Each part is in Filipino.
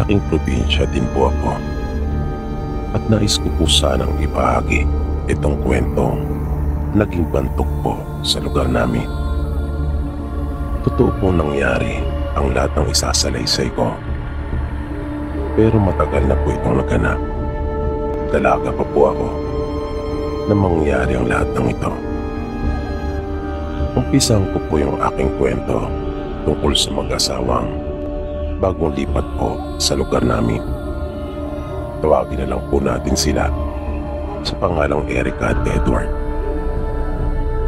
malaking probinsya din po ako. At nais ko po sanang ibahagi itong kwentong naging bantok po sa lugar namin. Totoo pong nangyari ang lahat ng isasalaysay ko. Pero matagal na po itong naganap. Dalaga pa po ako na mangyari ang lahat ng ito. Umpisahan ko po yung aking kwento tungkol sa mag-asawang bagong lipat po sa lugar namin. Tawagin na lang po natin sila sa pangalang Erica at Edward.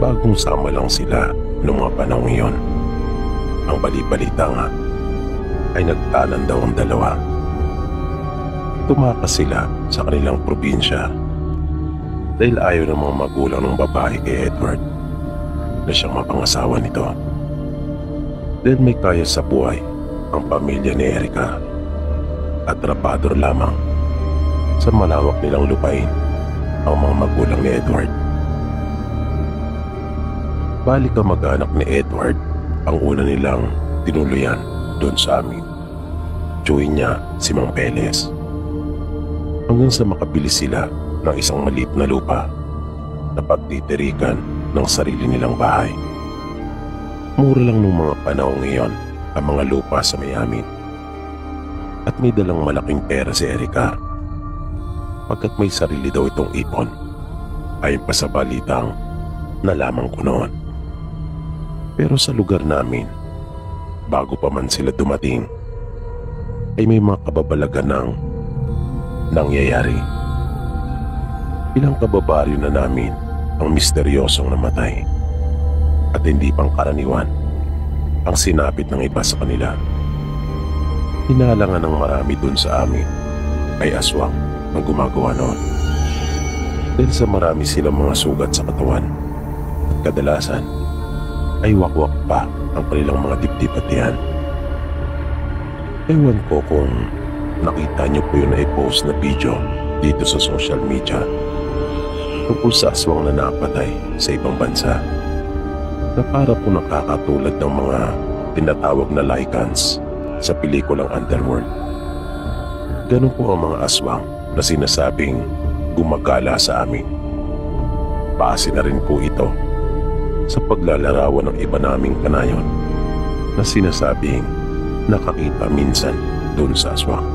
Bagong sama lang sila noong mga panahon iyon. Ang bali-balita nga ay nagtanan daw ang dalawa. Tumakas sila sa kanilang probinsya dahil ayaw ng mga magulang ng babae kay Edward na siyang mapangasawa nito. Dahil may kaya sa buhay ang pamilya ni Erica at trabador lamang sa malawak nilang lupain ang mga magulang ni Edward. Balik ang mag-anak ni Edward ang una nilang tinuluyan doon sa amin. Tiyuhin niya si Mang Peles. Hanggang sa makabili sila ng isang maliit na lupa na pagtitirikan ng sarili nilang bahay. Mura lang nung mga panahon ngayon ang mga lupa sa may amin. At may dalang malaking pera si Erica. Pagkat may sarili daw itong ipon, ayon pa sa balitang nalaman ko noon. Pero sa lugar namin, bago pa man sila dumating, ay may mga kababalagan ng nangyayari. Ilang kababaryo na namin ang misteryosong namatay at hindi pang karaniwan ang sinapit ng iba sa kanila. Hinalangan ng marami dun sa amin ay aswang ang gumagawa noon. Dahil sa marami silang mga sugat sa katawan at kadalasan ay wakwak pa ang kanilang mga dibdib at tiyan. Ewan ko kung nakita niyo po yung na-post na video dito sa social media tungkol sa aswang na napatay sa ibang bansa na para po nakakatulad ng mga tinatawag na lycans sa pelikulang Underworld. Ganun po ang mga aswang na sinasabing gumagala sa amin. Base na rin po ito sa paglalarawan ng iba naming kanayon na sinasabing nakakita minsan doon sa aswang.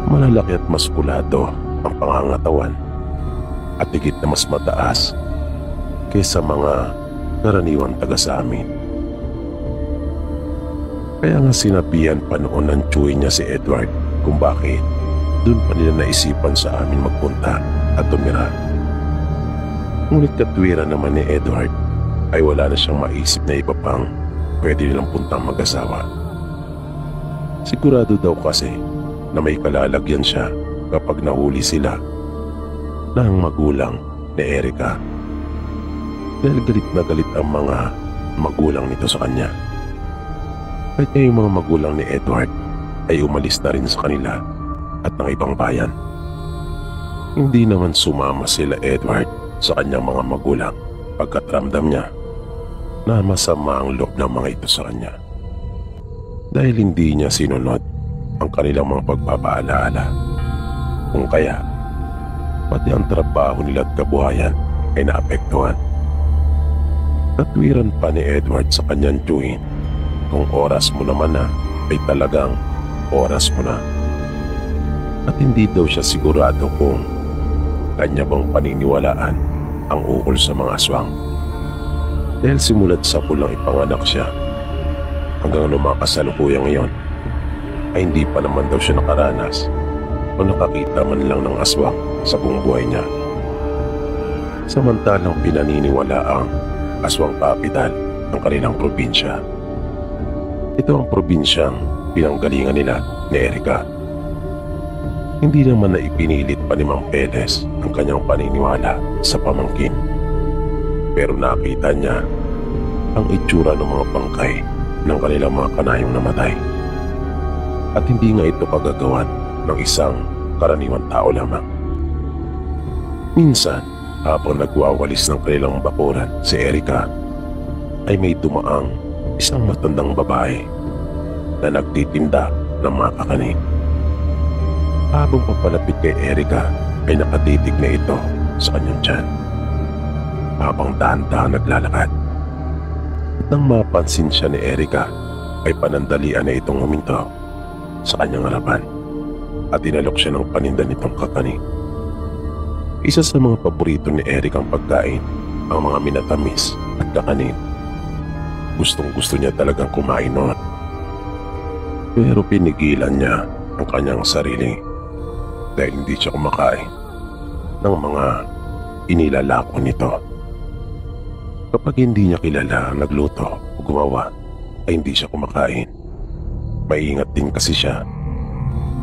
Malalaki at maskulado ang pangangatawan at higit na mas mataas kaysa mga karaniwang taga sa amin. Kaya nga sinabihan pa noon ng tiyuhin niya si Edward kung bakit doon pa nila naisipan sa amin magpunta at tumira. Ngunit katwiran naman ni Edward ay wala na siyang maisip na iba pang pwede nilang puntang mag-asawa. Sigurado daw kasi na may kalalagyan siya kapag nahuli sila ng magulang ni Erica. Dahil galit na galit ang mga magulang nito sa kanya. Kahit yung mga magulang ni Edward ay umalis na rin sa kanila at ng ibang bayan. Hindi naman sumama sila Edward sa kanyang mga magulang pagkat ramdam niya na masama ang loob ng mga ito sa kanya. Dahil hindi niya sinunod ang kanilang mga pagpapaalaala. Kung kaya, pati ang trabaho nila at kabuhayan ay naapektuhan. Katwiran pa ni Edward sa kanyang tiyuhin, kung oras mo naman na ay talagang oras mo na. At hindi daw siya sigurado kung kanya bang paniniwalaan ang ukol sa mga aswang. Dahil simulat sa pulang ipanganak siya hanggang lumakasalukuyang ngayon ay hindi pa naman daw siya nakaranas o nakakita man lang ng aswang sa buong buhay niya. Samantalang pinaniniwala ang aswang kapital ng kanilang probinsya. Ito ang probinsyang pinanggalingan nila ni Erica. Hindi naman na ipinilit pa ni Mang Peles ang kanyang paniniwala sa pamangkin. Pero nakita niya ang itsura ng mga bangkay ng kanilang mga kanayong namatay. At hindi nga ito kagagawan ng isang karaniwang tao lamang. Minsan, habang nagwawalis ng kanilang bakuran si Erica, ay may dumaang isang matandang babae na nagtitinda ng mga kakanin. Habang papalapit kay Erica ay nakatitig na ito sa kanyang tiyan. Habang dahan-dahan naglalakad. At nang mapansin siya ni Erica ay panandalian na itong huminto sa kanyang harapan at inalok siya ng paninda nitong kakanin. Isa sa mga paborito ni Erica ang pagkain, ang mga minatamis at kakanin. Gustong-gusto niya talagang kumain noon. Pero pinigilan niya ang kanyang sarili dahil hindi siya kumakain ng mga inilalako nito. Kapag hindi niya kilala ang nagluto o gumawa, ay hindi siya kumakain. Maingat din kasi siya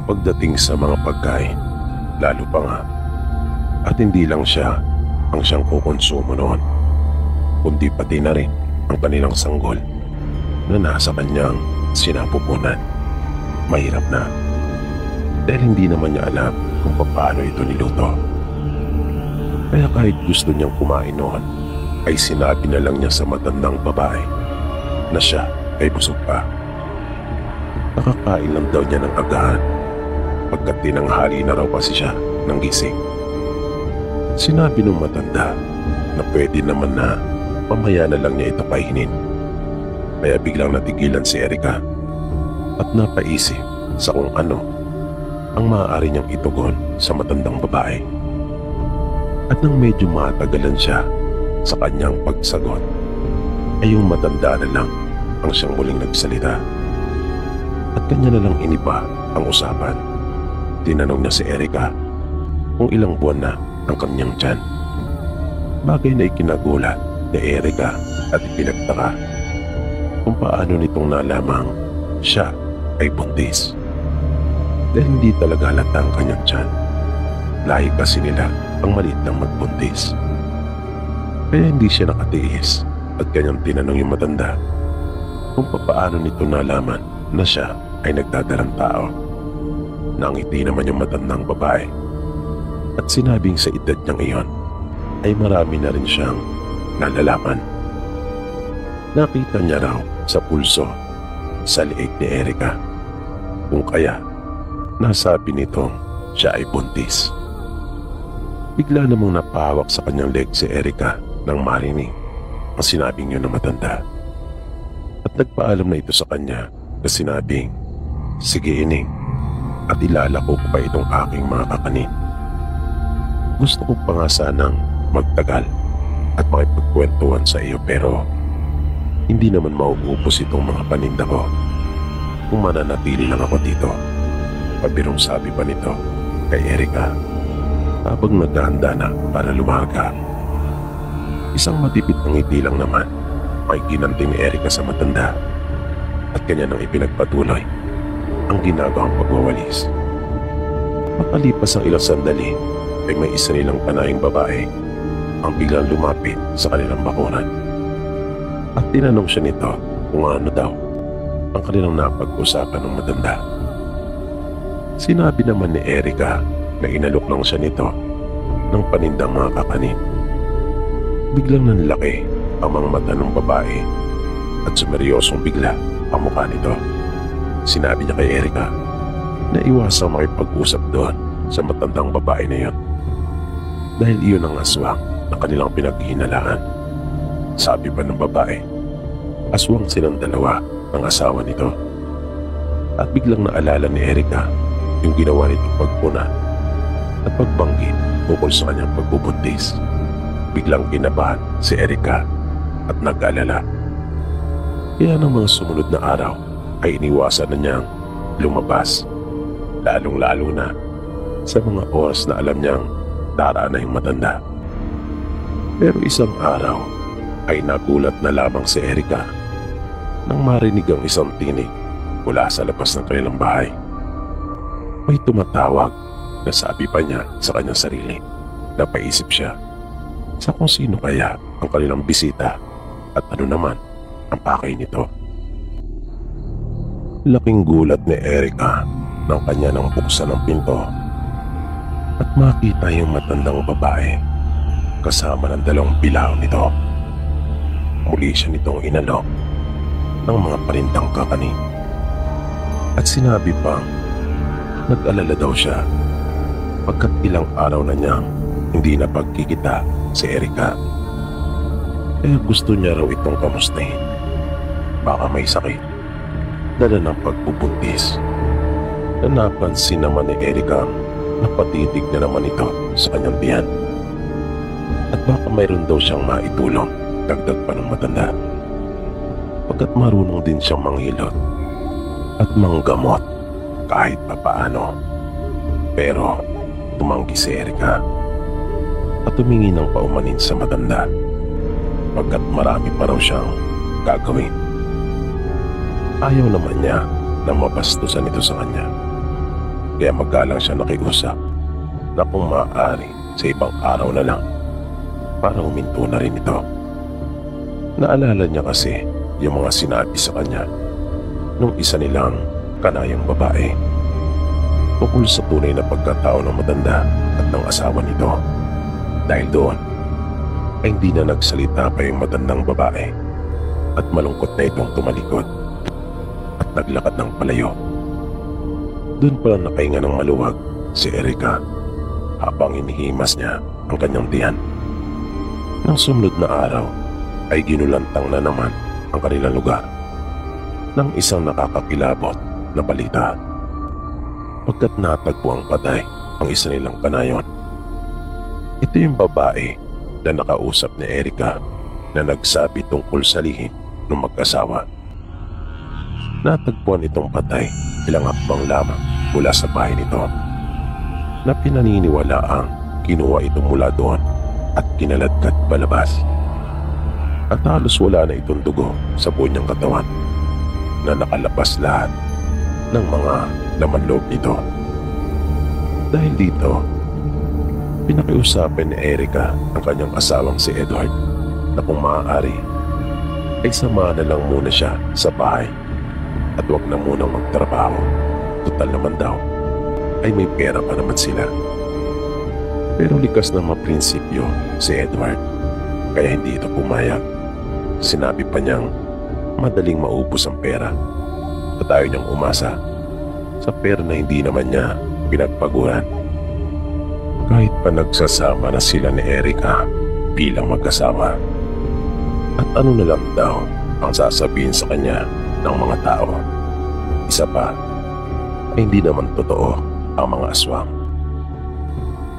pagdating sa mga pagkain, lalo pa nga. At hindi lang siya ang siyang kukonsumo noon, kundi pati na rin ang kanilang sanggol na nasa kanyang sinapupunan. Mahirap na dahil hindi naman niya alam kung paano ito niluto. Kaya kahit gusto niyang kumain noon, ay sinabi na lang niya sa matandang babae na siya ay busog pa. Nakakain lang daw niya ng agahan pagkat tinanghali na raw kasi siya ng gising. Sinabi ng matanda na pwede naman na mamaya na lang niya ito kainin. Kaya biglang natigilan si Erica at napaisip sa kung ano ang maaari niyang itugon sa matandang babae. At nang medyo matagalan siya sa kanyang pagsagot, ay yung matanda na lang ang siyang muling nagsalita. At kanya na lang iniba ang usapan. Tinanong niya si Erica kung ilang buwan na ang kanyang tiyan. Bagay na ikinagulat ni Erica at ipinagtaka kung paano nitong nalamang siya ay buntis. Dahil hindi talaga halata ang kanyang tiyan. Lahi kasi nila ang maliit lang magbuntis. Kaya hindi siya nakatiis at kanyang tinanong yung matanda kung paano nito nalaman na siya ay nagdadalang tao. Nangiti naman yung matandang babae at sinabing sa edad niyang iyon ay marami na rin siyang nalalaman. Nakita niya raw sa pulso sa liig ni Erica kung kaya nasabi nitong siya ay buntis. Bigla namang napahawak sa kanyang leg si Erica nang marinig ang sinabing yun ng matanda. At nagpaalam na ito sa kanya na sinabing, "Sige ining, at ilalako ko pa itong aking mga kakanin. Gusto ko pa nga sanang magtagal at makipagkwentuhan sa iyo pero hindi naman mauubos itong mga paninda ko kung mananatili lang ako dito." Pabirong sabi pa nito kay Erica habang naghahanda na para lumaga. Isang matipid na ngiti lang naman ay ginanti ni Erica sa matanda at kanya nang ipinagpatuloy ang ginagawang pagwawalis. Makalipas ang ilang sandali ay may isa nilang panayang babae ang biglang lumapit sa kanilang bakuran. At tinanong siya nito kung ano daw ang kanilang napag-usapan ng matanda. Sinabi naman ni Erica na inalok lang siya nito ng panindang mga kakanin. Biglang nanlaki ang mga mata ng babae at sumeryosong bigla ang mukha nito. Sinabi niya kay Erica na iwasang makipag-usap doon sa matandang babae na yun dahil iyon ang aswang na kanilang pinaghihinalaan. Sabi pa ng babae, aswang silang dalawa ng asawa nito. At biglang naalala ni Erica yung ginawa nitong pagpuna at pagbanggit ukol sa kanyang pagbubuntis. Biglang kinabahan si Erica at nag-alala. Kaya ng mga sumunod na araw ay iniwasan na niyang lumabas, lalong-lalo na sa mga oras na alam niyang daraan na yung matanda. Pero isang araw ay nagulat na lamang si Erica nang marinig ang isang tinig mula sa labas ng kanilang bahay. May tumatawag na sabi pa niya sa kanyang sarili. Napaisip siya sa kung sino kaya ang kanilang bisita at ano naman ang pakay nito. Laking gulat ni Erica nang kanya nang buksan ang pinto at makita yung matandang babae kasama ng dalawang bilao nito. Muli siya nitong inalok ng mga parindang kakanin. At sinabi pang nag-alala daw siya pagkat ilang araw na niyang hindi na pagkikita si Erica. Kaya gusto niya raw itong kamustahin. Baka may sakit, dala ng pagbubuntis. Na napansin naman ni Erica na patitig na naman ito sa kanyang tiyan. At baka mayroon daw siyang maitulong dagdag pa ng matanda. Pagkat marunong din siyang manghilot at manggamot kahit papaano. Pero tumanggi si Erica at tumingi ng paumanin sa matanda pagkat marami pa raw siyang gagawin. Ayaw naman niya na mabastusan ito sa kanya. Kaya magalang siya nakiusap na kung maaari sa ibang araw na lang para huminto na rin ito. Naalala niya kasi yung mga sinabi sa kanya nung isa nilang kanayang babae tungkol sa tunay na pagkatao ng matanda at ng asawa nito. Dahil doon ay hindi na nagsalita pa yung matandang babae at malungkot na itong tumalikod at naglakad ng palayo. Doon pala nakahinga ng maluwag si Erica habang inihimas niya ang kanyang tiyan. Nang sumunod na araw ay ginulantang na naman ang kanilang lugar ng isang nakakakilabot na balita. Pagkat natagpo ang patay ang isa nilang kanayon. Ito yung babae na nakausap ni Erica na nagsabi tungkol sa lihim ng mag-asawa. Natagpuan itong patay ilang hakbang lamang mula sa bahay nito na pinaniniwalaang kinuha ito mula doon at kinaladkad palabas. At halos wala na itong dugo sa buong niyang katawan na nakalabas lahat ng mga laman loob nito. Dahil dito, pinakiusapan ni Erica ang kanyang asawang si Edward na kung maaari ay samahan na lang muna siya sa bahay at wag na munang magtrabaho. Total naman daw ay may pera pa naman sila. Pero likas na maprinsipyo si Edward kaya hindi ito pumayag. Sinabi pa niyang madaling maubos ang pera at ayaw niyang umasa sa pera na hindi naman niya pinagpaguran. Kahit pa nagsasama na sila ni Erica bilang mag-asawa. At ano na lang daw ang sasabihin sa kanya ng mga tao. Isa pa ay hindi naman totoo ang mga aswang.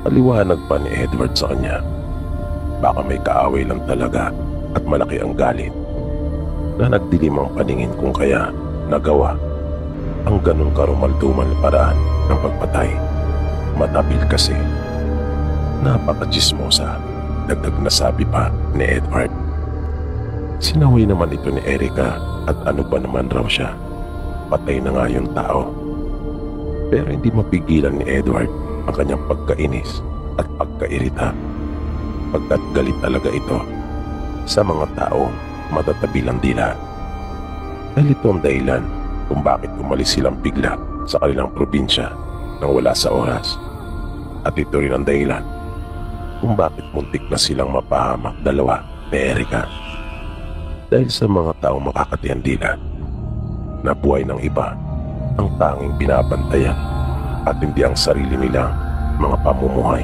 Paliwanag pa ni Edward sa kanya, baka may kaaway lang talaga at malaki ang galit na nagdilim ang paningin kung kaya nagawa ang ganong karumaldumal na paraan ng pagpatay. Matabil kasi. Napaka-chismosa, dagdag na sabi pa ni Edward. Sinaway naman ito ni Erica at ano ba naman raw siya. Patay na nga yung tao. Pero hindi mapigilan ni Edward ang kanyang pagkainis at pagkairita. Pagkat galit talaga ito sa mga taong matatabi lang dila. Dahil ito ang dahilan kung bakit umalis silang bigla sa kanilang probinsya nang wala sa oras. At ito rin ang dahilan kung bakit muntik na silang mapahamak dalawa ni Erica. Dahil sa mga taong makakatiyan dila na buhay ng iba ang tanging binabantayan at hindi ang sarili nilang mga pamumuhay.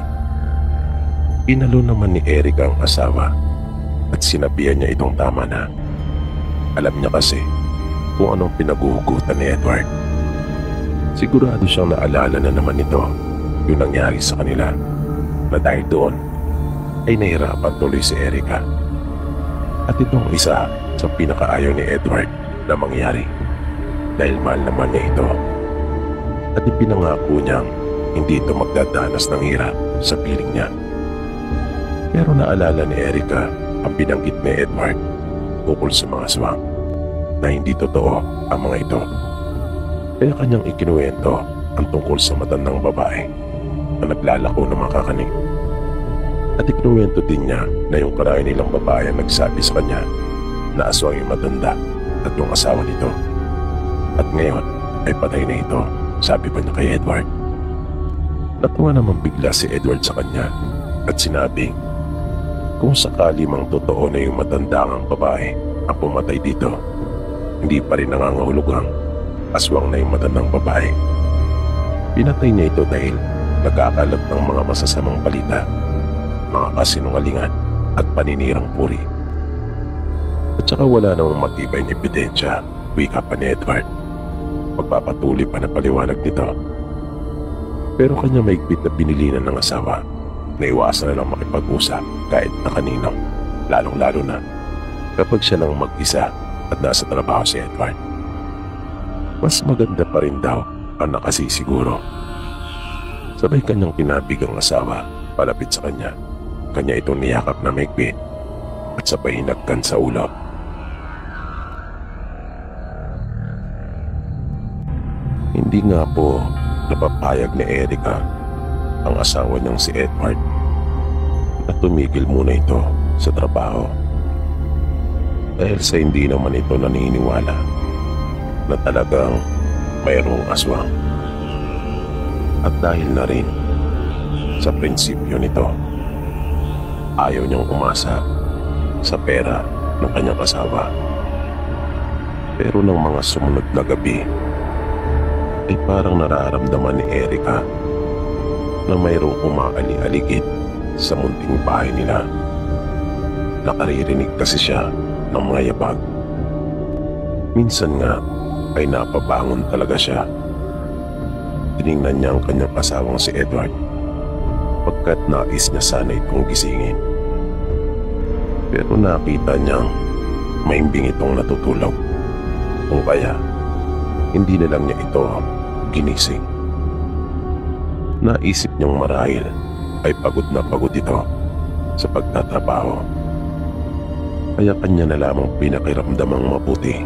Inalo naman ni Erica ang asawa at sinabihan niya itong tama na. Alam niya kasi kung anong pinaguhugutan ni Edward. Sigurado siyang naalala na naman ito yung nangyari sa kanila na dahil doon ay nahirapan tuloy si Erica. At itong isa sa pinakaayaw ni Edward na mangyari dahil mahal naman niya ito. At ipinangako niyang hindi ito magdadanas ng hirap sa piling niya. Pero naalala ni Erica ang binanggit ni Edward tungkol sa mga aswang na hindi totoo ang mga ito. Kaya kanyang ikinuwento ang tungkol sa matandang babae na naglalako ng mga kakaning. At ikinuwento din niya na yung karayan nilang babae ang nagsabi sa kanya na aswang yung matanda at yung asawa nito. At ngayon ay patay na ito, sabi pa niya kay Edward. Natuwa naman bigla si Edward sa kanya at sinabi, kung sakali mang totoo na yung matandang babae ang pumatay dito, hindi pa rin nangangahulugang aswang na yung matandang babae. Pinatay niya ito dahil nagkakalat ng mga masasamang balita, mga kasinungalingan at paninirang puri. At saka wala namang matibay na ebidensya, wika pa ni Edward. Magpapatuloy pa na paliwanag nito. Pero kanya maigpit na binilinan ng asawa na iwasan na lang makipag-usap kahit na kanino, lalong-lalo na kapag siya lang mag-isa at nasa trabaho si Edward. Mas maganda pa rin daw ang nakasisiguro. Sabay kanyang kinabig ang asawa palapit sa kanya. Kanya itong niyakap na maigpit at sabay hinagkan sa ulo. Hindi nga po napapayag ni Erica, ang asawa niyang si Edward, na tumigil muna ito sa trabaho. Dahil sa hindi naman ito naniniwala na talagang mayroong aswang. At dahil na rin sa prinsipyo nito, ayaw niyang umasa sa pera ng kanyang asawa. Pero ng mga sumunod na gabi, ay parang nararamdaman ni Erica na mayroong umaali-aligid sa munting bahay nila. Nakaririnig kasi siya ng mga yabag. Minsan nga ay napabangon talaga siya. Tiningnan niya ang kanyang asawang si Edward pagkat nais niya sana itong gisingin. Pero nakita niyang mahimbing itong natutulog. Kung kaya, hindi na lang niya ito ginising. Naisip niyang marahil ay pagod na pagod ito sa pagtatrabaho. Kaya kanya na lamang pinakiramdamang mabuti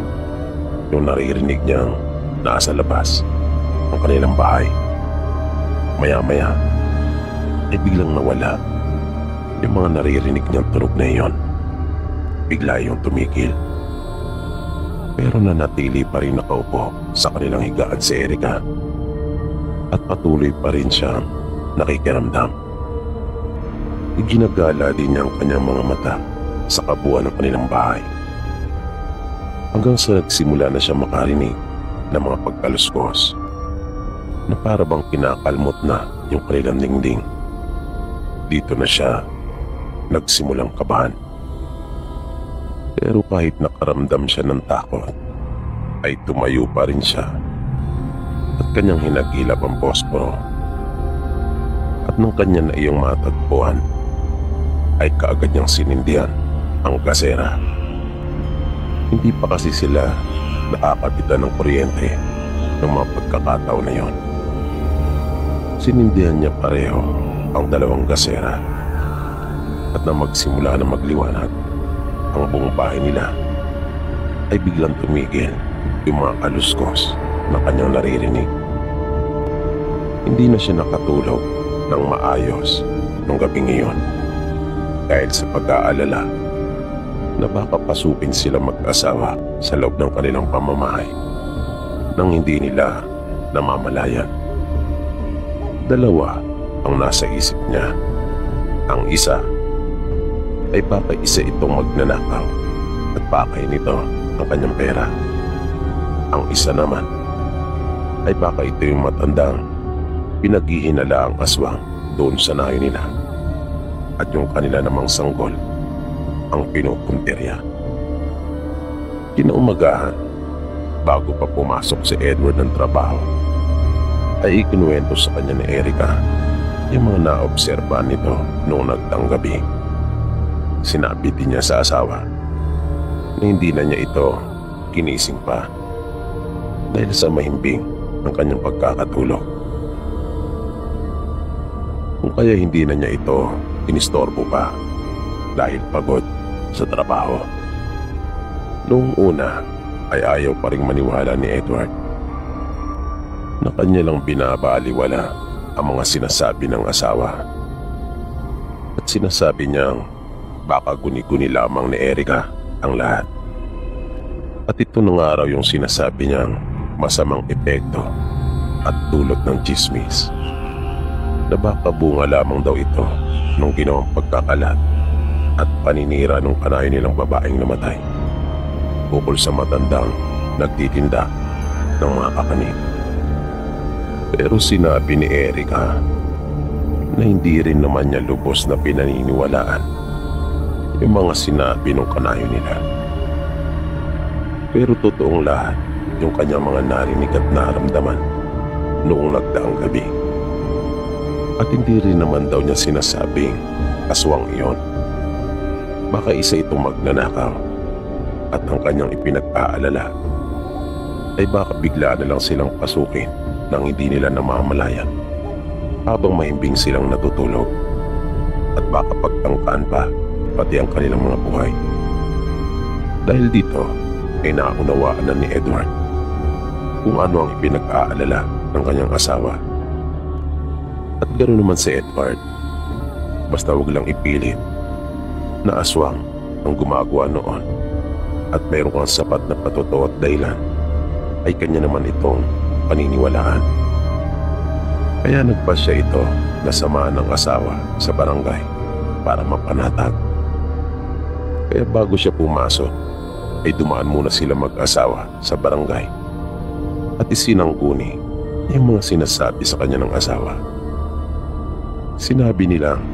yung naririnig niyang nasa labas ng kanilang bahay. Maya-maya ay biglang nawala yung mga naririnig niyang tunog na iyon. Bigla yung tumigil. Pero nanatili pa rin nakaupo sa kanilang higaan si Erica at patuloy pa rin siyang nakikiramdam. Iginagala din niya ang kanyang mga mata sa kabuuan ng kanilang bahay. Hanggang sa nagsimula na siya makarinig ng mga pagkaluskos na para bang kinakalmot na yung kanilang dingding. Dito na siya nagsimulang kabahan. Pero kahit nakaramdam siya ng takot, ay tumayo pa rin siya at kanyang hinagilap ang posporo. At nung kanya na iyong matagpuan, ay kaagad niyang sinindihan ang gasera. Hindi pa kasi sila nakakabitan ng kuryente ng mga pagkakataon na yon. Sinindihan niya pareho ang dalawang gasera at na magsimula na magliwanag ang buong bahay nila, ay biglang tumigil yung mga kaluskos na kanyang naririnig. Hindi na siya nakatulog ng maayos nung gabing iyon dahil sa pag-aalala na baka pasukin sila mag-asawa sa loob ng kanilang pamamahay nang hindi nila namamalayan. Dalawa ang nasa isip niya. Ang isa ay baka isa itong magnanakaw at pakay nito ang kanyang pera. Ang isa naman ay baka ito yung matandang pinaghihinala ang aswang doon sa nayo nila at yung kanila namang sanggol ang pinupuntirya. Kinaumagahan, bago pa pumasok si Edward ng trabaho, ay ikinuwento sa kanya ni Erica yung mga naobserbahan nito noong nagdaang gabi. Sinabi din niya sa asawa na hindi na niya ito ginising pa dahil sa mahimbing ng kanyang pagkakatulog. Kung kaya hindi na niya ito inistorbo pa dahil pagod sa trabaho. Noong una ay ayaw pa ring maniwala ni Edward na kanya lang binabaliwala ang mga sinasabi ng asawa. At sinasabi niyang baka guni-guni lamang ni Erica ang lahat. At ito na nga raw yung sinasabi niyang masamang epekto at dulot ng tsismis na baka bunga lamang daw ito nung ginawang pagkakalat at paninira ng kanayo nilang babaeng namatay ukol sa matandang nagtitinda ng mga kakanin. Pero sinabi ni Erica na hindi rin naman niya lubos na pinaniniwalaan yung mga sinabi ng kanayo nila. Pero totoong lahat yung kanyang mga narinig at naramdaman noong nagdaang gabi. At hindi rin naman daw niya sinasabing aswang iyon. Baka isa itong magnanakaw at ang kanyang ipinag-aalala ay baka bigla na lang silang pasukin nang hindi nila namamalayan habang mahimbing silang natutulog at baka pagtangkaan pa pati ang kanilang mga buhay. Dahil dito ay naunawaan na ni Edward kung ano ang ipinag-aalala ng kanyang asawa. At ganoon naman si Edward, basta wag lang ipilit na aswang ang gumagawa noon at mayroon kang sapat na patotoo at dahilan, ay kanya naman itong paniniwalaan. Kaya nagpasya ito na samahan ng asawa sa barangay para mapanatag. Kaya bago siya pumasok ay dumaan muna sila mag-asawa sa barangay at isinangguni yung mga sinasabi sa kanya ng asawa. Sinabi nilang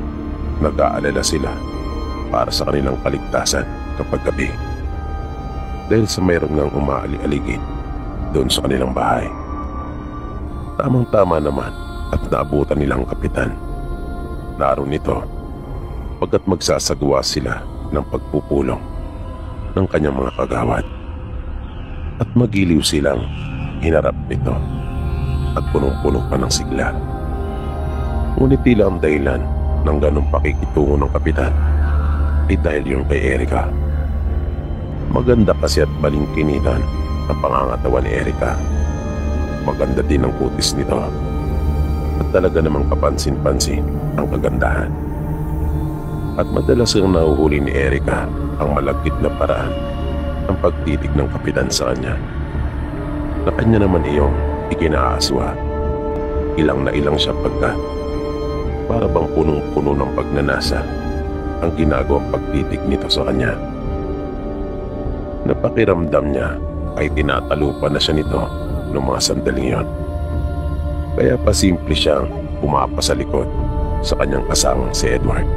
nag-aalala sila para sa kanilang kaligtasan kapag gabi dahil sa mayroon ngang umaali-aligid doon sa kanilang bahay. Tamang-tama naman at naabutan nilang kapitan. Naroon ito pagkat magsasagawa sila ng pagpupulong ng kanyang mga kagawad at magiliw silang hinarap nito at punong-puno pa ng sigla. Ngunit tila ang dahilan ng ganong pakikitungo ng kapitan ay dahil yun kay Erica. Maganda kasi at balingkinitan ang pangangatawan ni Erica. Maganda din ang kutis nito at talaga namang kapansin-pansin ang kagandahan. At madalas ang nahuhuli ni Erica ang malagkit na paraan ng pagtitig ng kapitan sa kanya, na kanya naman iyong ikinaaswa. Ilang na ilang siya pagkat para bang punong-puno ng pagnanasa ang ginagawang pagtitig nito sa kanya. Napakiramdam niya ay tinatalupan na siya nito noong mga sandaling yon. Kaya pasimple siyang pumapa sa likod sa kanyang kasama si Edward.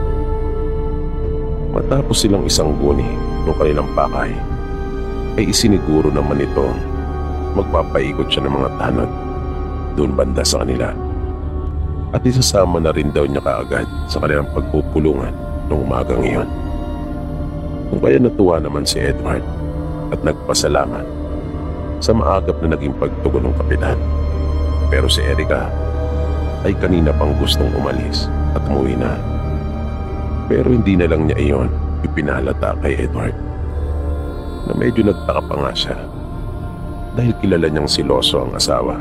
Matapos silang isang guni ng kanilang pakay, ay isiniguro naman ito magpapaikot siya ng mga tanod doon banda sa kanila. At isasama na rin daw niya kaagad sa kanilang pagpupulungan ng umagang iyon. Kung kaya natuwa naman si Edward at nagpasalamat sa maagap na naging pagtugon ng kapitan. Pero si Erica ay kanina pang gustong umalis at umuwi na. Pero hindi na lang niya iyon ipinalata kay Edward, na medyo nagtaka pa nga siya dahil kilala niyang siloso ang asawa.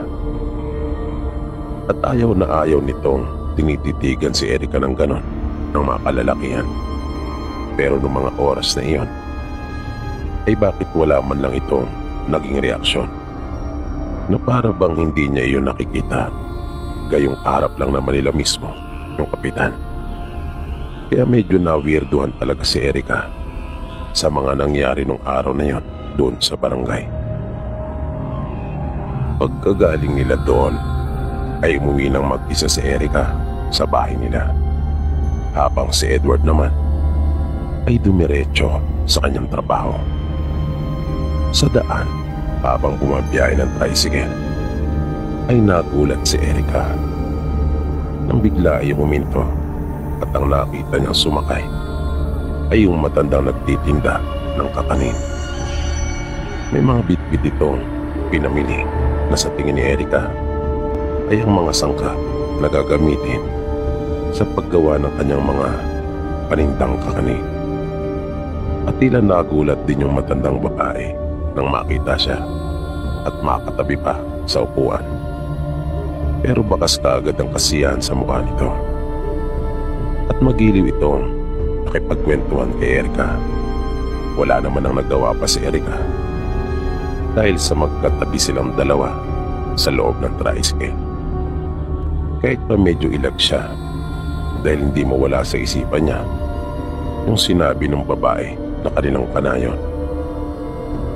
At ayaw na ayaw nitong tinititigan si Erica ng ganon ng mga kalalakihan. Pero noong mga oras na iyon, ay bakit wala man lang itong naging reaksyon, na para bang hindi niya iyon nakikita, gayong harap lang naman nila mismo yung kapitan. Kaya medyo na-weirduhan talaga si Erica sa mga nangyari nung araw na yon doon sa barangay. Pagkagaling nila doon, ay umuwi ng mag-isa si Erica sa bahay nila, habang si Edward naman ay dumiretso sa kanyang trabaho. Sa daan, habang bumabiyahe ng tricycle, ay nagulat si Erica nang bigla ay huminto at ang nakita niyang sumakay ay yung matandang nagtitinda ng kakanin. May mga bitbit itong pinamili na sa tingin ni Erica ay ang mga sangkap na gagamitin sa paggawa ng kanyang mga panindang kakanin. At tila nagulat din yung matandang babae nang makita siya at makatabi pa sa upuan. Pero bakas kaagad ang kasiyahan sa mukha nito. At magiliw itong nakipagkwentuhan kay Erica. Wala naman ang nagawa pa si Erica dahil sa magkatabi silang dalawa sa loob ng tricycle. Kahit pa medyo ilag siya dahil hindi mawala sa isipan niya yung sinabi ng babae na kanilang kanayon.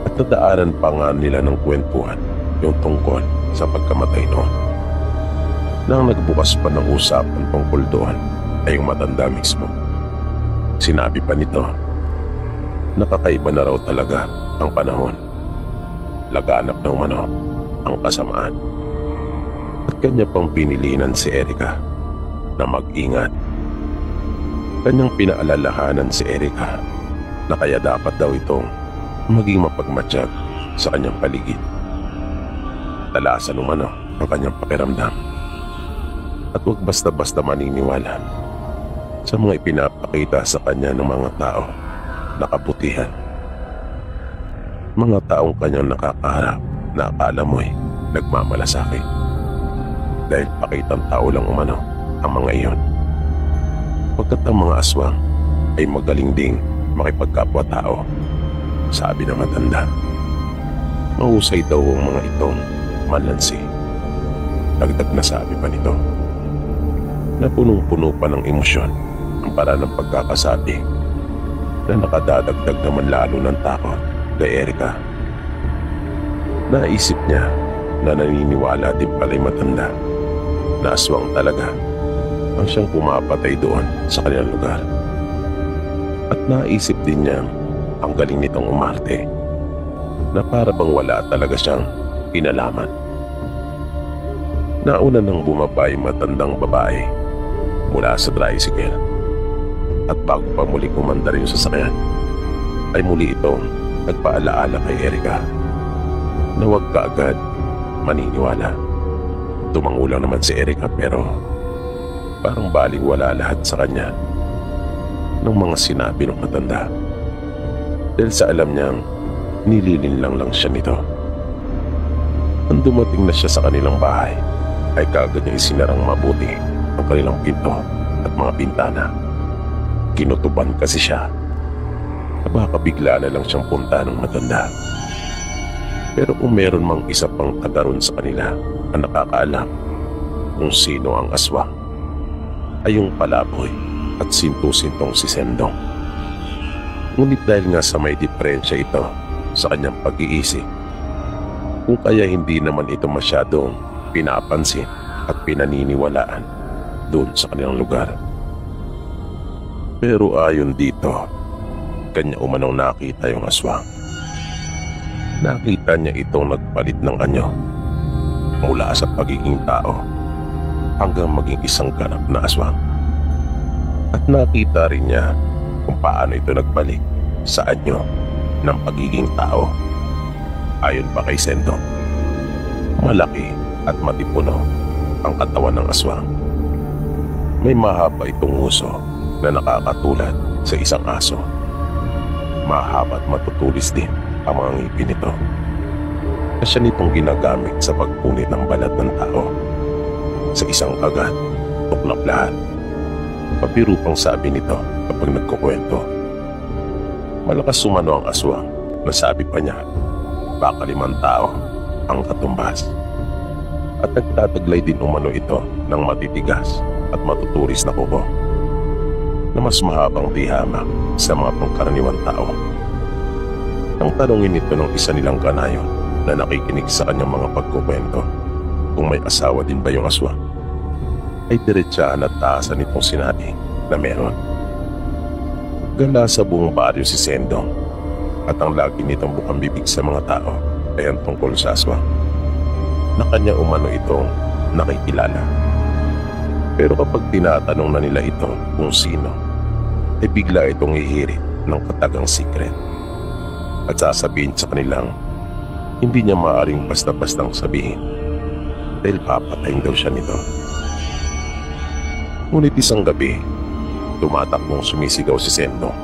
At nadaanan pa nga nila ng kwentuhan yung tungkol sa pagkamatay noon. Nang nagbukas pa ng usapan tungkol doon ay yung matanda mismo. Sinabi pa nito, nakakaiba na raw talaga ang panahon. Laganap ng umano ang kasamaan. At kanya pang pinilinan si Erica na mag-ingat. Kanyang pinaalalahanan si Erica na kaya dapat daw itong maging mapagmatsyag sa kanyang paligid. Talasan umano ang kanyang pakiramdam. At huwag basta-basta maniniwala sa mga ipinapakita sa kanya ng mga tao na kabutihan. Mga taong kanyang nakakaharap na akala mo'y nagmamalasakit. Dahil pakitang tao lang umano ang mga iyon. Pagkat ang mga aswang ay magaling ding makipagkapwa-tao, sabi ng matanda. Mahusay daw ang mga itong manlansi. Dagdag na sabi pa nito na punong-puno pa ng emosyon ang paraan ng pagkakasabi na nakadadagdag naman lalo ng takot kay Erica. Naisip niya na naniniwala din pala'y matanda na aswang talaga ang siyang pumapatay doon sa kanilang lugar. At naisip din niya ang galing nitong umarte na para bang wala talaga siyang kinalaman. Nauna nang bumaba yung matandang babae mula sa tricycle at bago pa muli kumandar yung sasakyan ay muli itong nagpaalaala kay Erica na huwag kaagad maniniwala. Tumango lang naman si Erica pero parang baliwala lahat sa kanya ng mga sinabi ng matanda dahil sa alam niyang nililinlang lang siya nito. Nang dumating na siya sa kanilang bahay ay kaagad niya isinarang mabuti ang kanilang pinto at mga bintana. Kinutuban kasi siya na baka bigla na lang siyang punta ng matanda. Pero kung meron mang isa pang tagaroon sa kanila na nakakaalam kung sino ang aswang ay yung palaboy at sinto-sintong si Sendong. Ngunit dahil nga sa may diferensya ito sa kanyang pag-iisip, kung kaya hindi naman ito masyadong pinapansin at pinaniniwalaan doon sa kanilang lugar. Pero ayon dito, kanya umanong nakita yung aswang. Nakita niya itong nagpalit ng anyo mula sa pagiging tao hanggang maging isang ganap na aswang. At nakita rin niya kung paano ito nagbalik sa anyo ng pagiging tao. Ayon pa kay Sendong, malaki at matipuno ang katawan ng aswang. May mahaba itong uso na nakakatulad sa isang aso. Mahaba at matutulis din ang mga ngipin nito na siya nitong ginagamit sa pagpunit ng balat ng tao. Sa isang kagat, tuklap lahat. Papiro pang sabi nito kapag nagkukwento. Malakas sumano ang aswang na sabi pa niya, baka 5 tao ang katumbas. At nagtataglay din umano ito ng matitigas at matuturis na kuko na mas mahabang dihamak sa mga pangkaraniwang tao. Nang tanongin ito ng isa nilang kanayon na nakikinig sa kanyang mga pagkukwento kung may asawa din ba yung aswang, ay diretsyahan at taasan itong sinabi na meron. Gala sa buong baryo si Sendong at ang lagi nitong bukang bibig sa mga tao ay ang tungkol sa aswang na kanya umano itong nakikilala. Pero kapag tinatanong na nila ito kung sino, ay bigla itong hihirit ng katagang secret at sasabihin sa kanilang hindi niya maaaring basta-bastang sabihin dahil papatayin daw siya nito. Ngunit isang gabi, tumatakbong sumisigaw si Sendong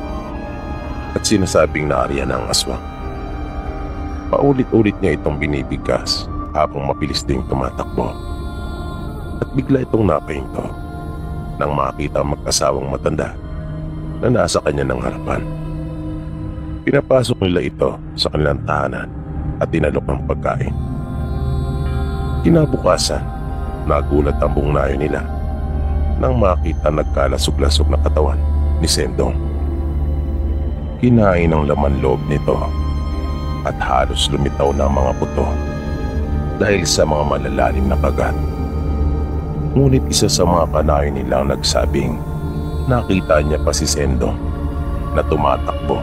at sinasabing naariyan ang aswang. Paulit-ulit niya itong binibigkas habang mabilis ding tumatakbo. At bigla itong napahinto nang makita ang mag-asawang matanda na nasa kanya ng harapan. Pinapasok nila ito sa kanilang tahanan at tinalok ng pagkain. Kinabukasan, nagulat ang buong nayo nila nang makita nagkalasog-lasog na katawan ni Sendong. Kinain ang laman loob nito at halos lumitaw na ang mga buto dahil sa mga malalalim na kagat. Ngunit isa sa mga kanayon nilang nagsabing nakita niya pa si Sendong na tumatakbo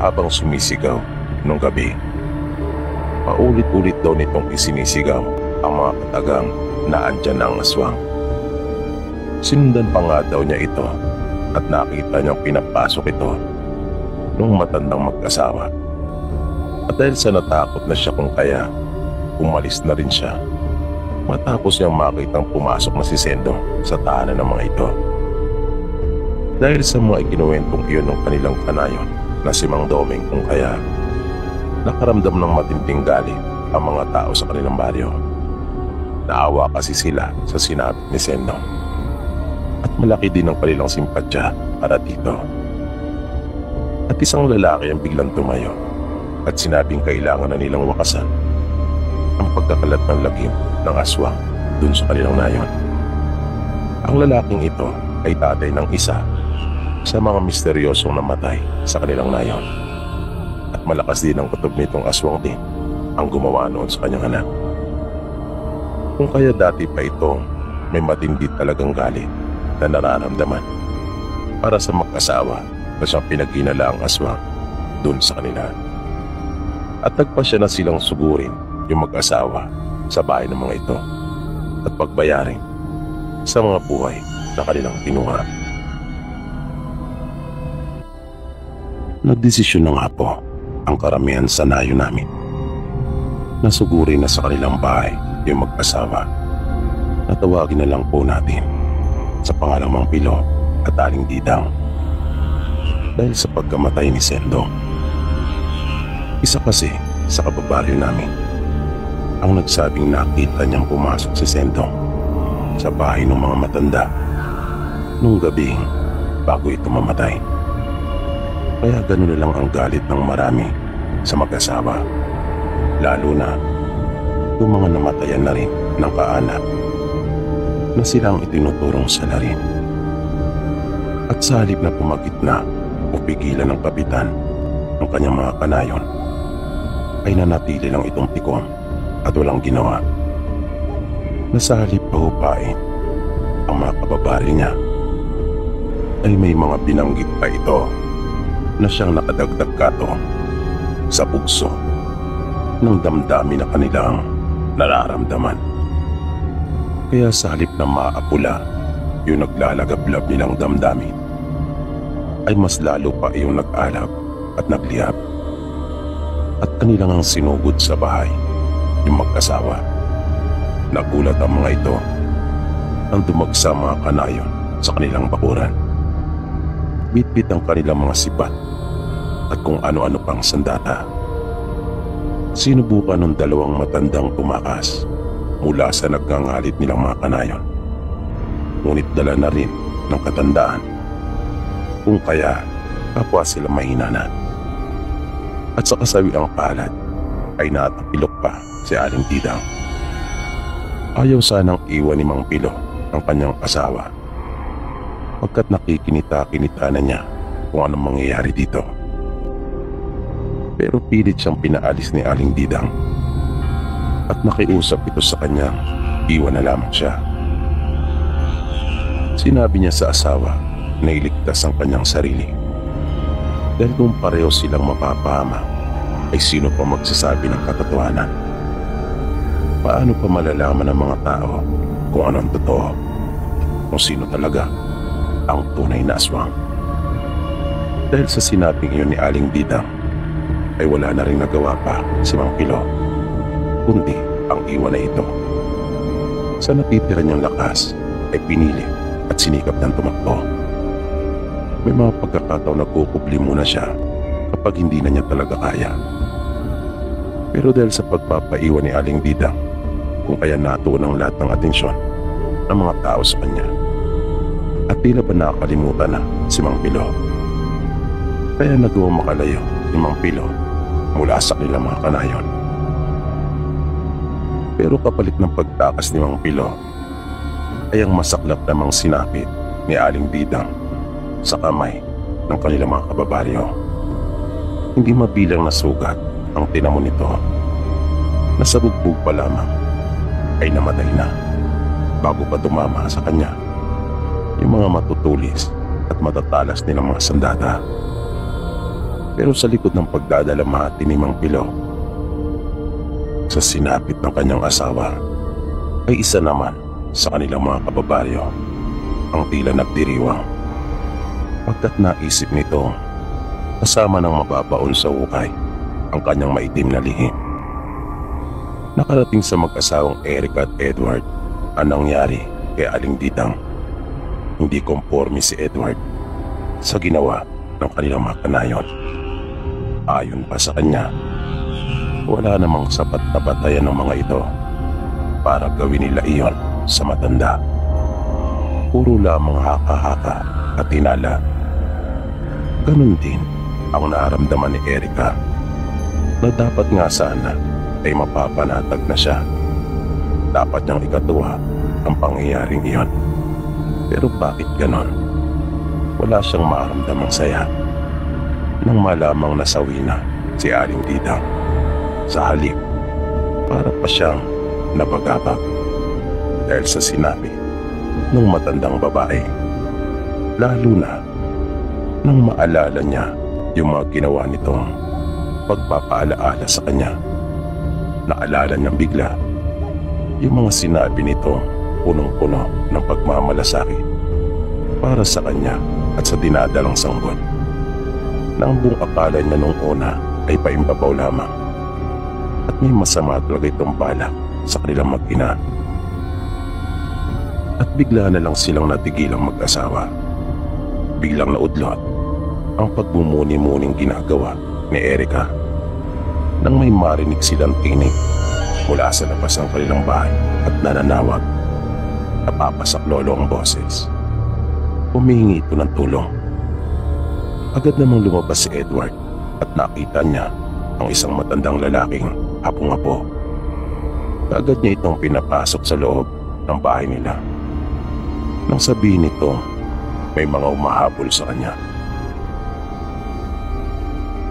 habang sumisigaw nung gabi. Paulit-ulit daw nitong isinisigaw ang mga katagang na andyan na ang aswang. Sinundan pa nga daw niya ito at nakita niyang pinapasok ito nung matandang mag-asawa. At dahil sa natakot na siya kung kaya, umalis na rin siya matapos niyang makitang pumasok na si Sendong sa tahanan ng mga ito. Dahil sa mga ikinuwentong iyon ng kanilang kanayon na si Mang Domeng kung kaya, nakaramdam ng matinding galit ang mga tao sa kanilang baryo. Naawa kasi sila sa sinabi ni Sendong at malaki din ang kanilang simpatya para dito. At isang lalaki ang biglang tumayo at sinabing kailangan na nilang wakasan ang pagkakalat ng lagim ng aswang dun sa kanilang nayon. Ang lalaking ito ay tatay ng isa sa mga misteryosong namatay sa kanilang nayon. At malakas din ang kutob nitong aswang din ang gumawa noon sa kanyang anak. Kung kaya dati pa ito may matindi talagang galit na nararamdaman para sa mag-asawa na siyang pinaghinala ang aswang dun sa kanila. At nagpasya na silang sugurin yung mag-asawa sa bahay ng mga ito at pagbayarin sa mga buhay na kanilang kinuha. Nagdesisyon na nga po ang karamihan sa nayo namin. Nasugurin na sa kanilang bahay yung mag-asawa. Natawagin na lang po natin sa pangalang Mang Pilo at Aling Didang dahil sa pagkamatay ni Sendong. Isa kasi sa kababaryo namin ang nagsabing nakita niyang pumasok si Sendong sa bahay ng mga matanda nung gabing bago ito mamatay. Kaya gano'n na lang ang galit ng marami sa mag-asawa, lalo na yung mga namatayan na rin ng kaanak na silang itinuturong salarin. At sa halip na pumagitna o pigilan ng kapitan ng kanyang mga kanayon, ay nanatili lang itong tikong at walang ginawa. Na sa halip pahupain ang mga kababaryo niya, ay may mga binanggit pa ito na siyang nakadagdag kato sa bugso ng damdamin na kanilang nararamdaman. Kaya sa halip na maapula yung naglalagablab nilang damdamin, ay mas lalo pa yung nag-alab at nagliyab. At kanilang ang sinugod sa bahay yung mag-asawa. Nagulat ang mga ito nang dumagsa mga kanayon sa kanilang bakuran. Bitbit ang kanilang mga sipat at kung ano-ano pang sandata. Sinubukan ng dalawang matandang tumakas mula sa nagngangalit nilang mga kanayon. Ngunit dala na rin ng katandaan kung kaya kapwa sila mahinanan. At sa kasawiang palad ay natapilok pa si Aling Didang. Ayaw sanang iwan ni Mang Pilo ang kanyang asawa pagkat nakikinita-kinita na niya kung anong mangyayari dito. Pero pilit siyang pinaalis ni Aling Didang at nakiusap ito sa kanyang iwan na lamang siya. Sinabi niya sa asawa na iligtas ang kanyang sarili dahil kung pareho silang mapapahama ay sino pa magsasabi ng katotohanan? Paano pa malalaman ng mga tao kung ano ang totoo? Kung sino talaga ang tunay na aswang? Dahil sa sinabing iyon ni Aling Didang ay wala na rin nagawa pa si Mang Pilo kundi ang iwan na ito. Sa natitira niyang lakas ay pinili at sinikap ng tumakbo. May mga pagkakataon na kukubli muna siya kapag hindi na niya talaga kaya. Pero dahil sa pagpapaiwan ni Aling Didang, kung kaya natuon ang lahat ng atensyon ng mga tao sa kanya. At tila ba nakakalimutan na si Mang Pilo. Kaya nagawang makalayo ni Mang Pilo mula sa kanilang mga kanayon. Pero kapalit ng pagtakas ni Mang Pilo ay ang masaklap namang sinapit ni Aling Didang sa kamay ng kanilang mga kababaryo. Hindi mabilang na sugat ang tinamo nito na sa bugbog pa lamang ay namatay na bago pa tumama sa kanya yung mga matutulis at matatalas nilang mga sandata. Pero sa likod ng pagdadalamhati ni Mang Pilo sa sinapit ng kanyang asawa ay isa naman sa kanilang mga kababaryo ang tila nagdiriwang, pagkat naisip nito kasama ng mababaon sa hukay ang kanyang maitim na lihim. Nakarating sa mag-asawang Erica at Edward ang nangyari kay Aling Didang. Hindi komporme si Edward sa ginawa ng kanilang mga kanayon. Ayon pa sa kanya, wala namang sapat na batayan ng mga ito para gawin nila iyon sa matanda. Puro lamang haka-haka at tinala. Ganun din ang nararamdaman ni Erica na dapat nga sana ay mapapanatag na siya. Dapat niyang ikatuwa ang pangyayaring iyon. Pero bakit ganon? Wala siyang maramdamang saya nang malamang nasawi na si Aling Didang. Sa halip, para pa siyang nabagabag dahil sa sinabi ng matandang babae. Lalo na nang maalala niya yung mga ginawa nitong pagpapaalaala sa kanya. Naalala niyang bigla yung mga sinabi nito punong-puno ng pagmamalasakit para sa kanya at sa dinadalang sanggol. Nang buong akala niya nung una ay paimbabaw lamang at may masama talaga itong balak sa kanilang mag-ina. At bigla na lang silang natigilang mag-asawa. Biglang naudlot ang pagbumuni-muning ginagawa ni Erica nang may marinig silang tinig mula sa labas ng kanilang bahay at nananawag. Napapasaklolo ang boses. Humihingi ito ng tulong. Agad namang lumabas si Edward at nakita niya ang isang matandang lalaking hapong-hapo. Agad niya itong pinapasok sa loob ng bahay nila. Nang sabihin nito, may mga umahabol sa kanya.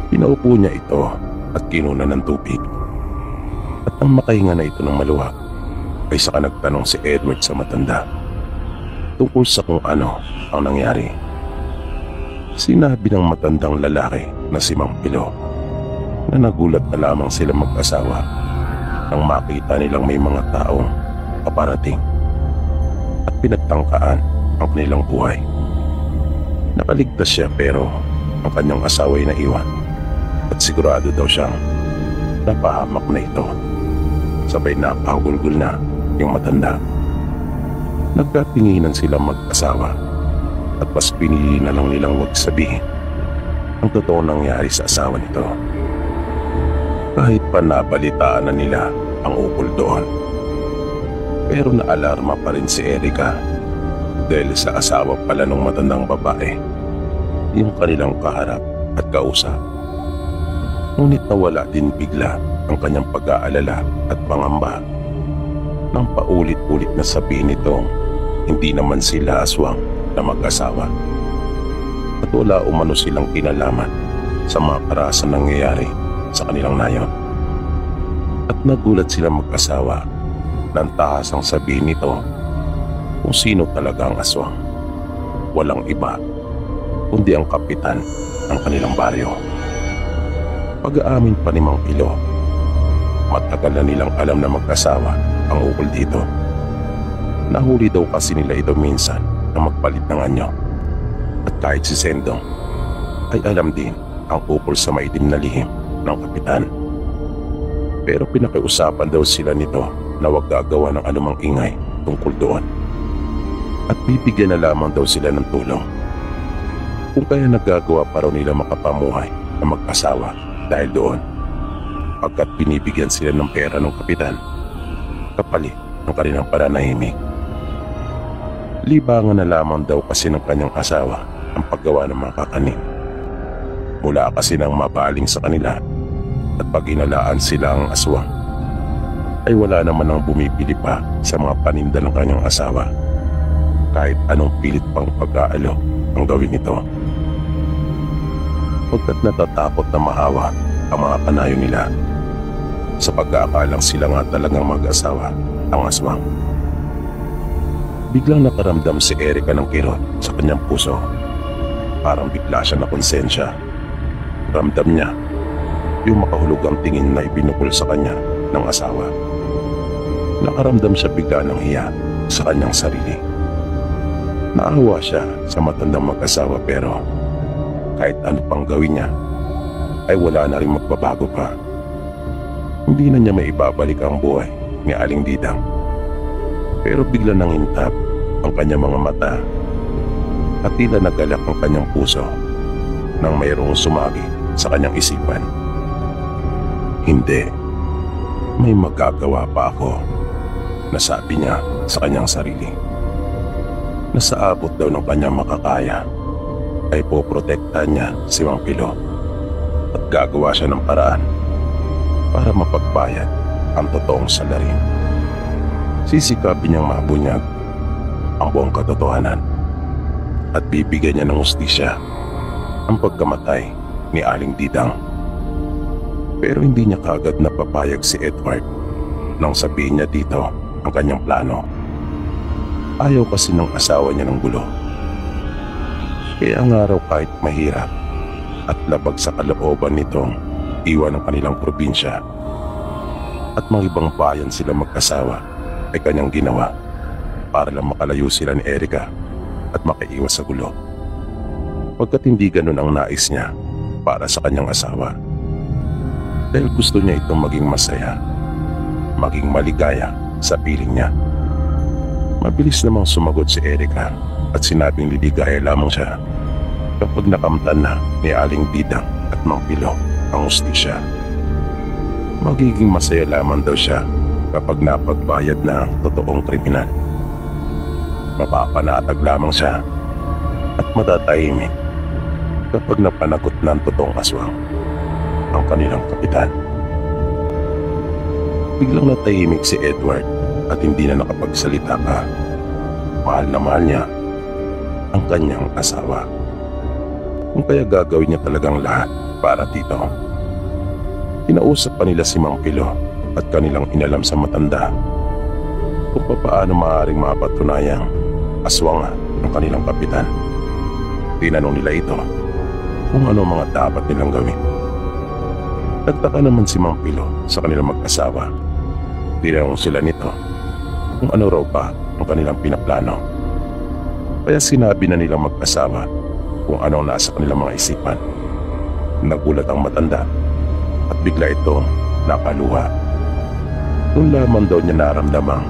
Pinaupo niya ito at kinuna ng tubig. At nang makahinga na ito ng maluwag, ay saka nagtanong si Edward sa matanda tungkol sa kung ano ang nangyari. Sinabi ng matandang lalaki na si Mang Pilo na nagulat na lamang sila mag-asawa nang makita nilang may mga taong paparating at pinagtangkaan ang kanilang buhay. Nakaligtas siya pero ang kanyang asawa ay naiwan at sigurado daw siyang napahamak na ito. Sabay napahugulgul na yung matanda. Nagkatinginan silang mag-asawa at mas pinili na lang nilang wag sabihin ang totoo nangyari sa asawa nito. Kahit pa nabalitaan na nila ang ukol doon. Pero naalarma pa rin si Erica dahil sa asawa pala ng matandang babae yung kanilang kaharap at kausap. Ngunit nawala din bigla ang kanyang pag-aalala at pangamba nang paulit-ulit na sabihin nitong hindi naman sila aswang na mag-asawa at wala umano silang kinalaman sa mga karasang nangyayari sa kanilang nayon. At nagulat sila mag-asawa nang tahasang sabihin nito kung sino talaga ang aswang. Walang iba kundi ang kapitan ng kanilang baryo. Pag-aamin pa ni Mang Pilo, matagal na nilang alam na mag-asawa ang ukol dito. Nahuli daw kasi nila ito minsan na magpalit ng anyo. At kahit si Sendong ay alam din ang ukol sa maitim na lihim ng kapitan. Pero pinakiusapan daw sila nito na huwag gagawa ng anumang ingay tungkol doon. At bibigyan na lamang daw sila ng tulong. Kung kaya nagagawa pa raw nila makapamuhay na mag-asawa dahil doon, pagkat binibigyan sila ng pera ng kapitan kapalit ng kanilang pananahimik. Libangan na lamang daw kasi ng kanyang asawa ang paggawa ng mga kakanin. Mula kasi nang mabaling sa kanila at pag inalaan sila ang aswang, ay wala naman ang bumibili pa sa mga paninda ng kanyang asawa. Kahit anong pilit pang pag-aalo ang gawin nito. Pagkat natatakot na mahawa ang mga kanayo nila, sa pagkakalang sila nga talagang mag-asawa ang aswang. Biglang nakaramdam si Erica ng kirot sa kanyang puso. Parang bigla siya na konsensya. Ramdam niya yung makahulugang tingin na ipinukol sa kanya ng asawa. Nakaramdam siya bigla ng hiya sa kanyang sarili. Naawa siya sa matandang mag-asawa pero kahit ano pang gawin niya ay wala na rin magbabago pa. Hindi na niya maibabalik ang buhay ni Aling Didang. Pero bigla nangintab ang kanyang mga mata at tila nagalak ang kanyang puso nang mayroong sumagi sa kanyang isipan. Hindi, may magagawa pa ako, nasabi niya sa kanyang sarili. Nasa abot daw ng kanyang makakaya ay poprotektahan niya si Mang Pilo at gagawa siya ng paraan para mapagbayad ang totoong salarin. Sisikapin niyang mabunyag ang buong katotohanan at bibigyan niya ng hustisya ang pagkamatay ni Aling Didang. Pero hindi niya kaagad napapayag si Edward nang sabihin niya dito ang kanyang plano. Ayaw kasi ng asawa niya ng gulo. Kaya ang araw kahit mahirap at labag sa kalooban nitong iwan ang kanilang probinsya at mga ibang bayan sila mag-asawa ay kanyang ginawa para lang makalayo sila ni Erica at makaiwas sa gulo. Pagkat hindi ganun ang nais niya para sa kanyang asawa. Dahil gusto niya itong maging masaya, maging maligaya sa piling niya. Mabilis namang sumagot si Erica at sinabing liligaya lamang siya kapag nakamtan na ni Aling Didang at Mang Pilo ang hustisya. Magiging masaya lamang daw siya kapag napagbayad na ang totoong kriminal. Mapapanatag lamang siya at matatahimik kapag napanagot na ang totoong aswang, ang kanilang kapitan. Biglang natahimik si Edward at hindi na nakapagsalita pa. Mahal na mahal niya ang kanyang asawa. Kung kaya gagawin niya talagang lahat para dito. Kinausap pa nila si Mang Pilo at kanilang inalam sa matanda kung paano maaaring mapatunayang aswang ng kanilang kapitan. Tinanong nila ito kung ano mga dapat nilang gawin. Nagtaka naman si Mang Pilo sa kanilang mag-asawa. Tinanong sila nito kung ano raw pa ang kanilang pinaplano. Kaya sinabi na nilang mag-asawa kung anong nasa kanilang mga isipan. Nagulat ang matanda at bigla ito nakaluha. Noon lamang daw niya naramdamang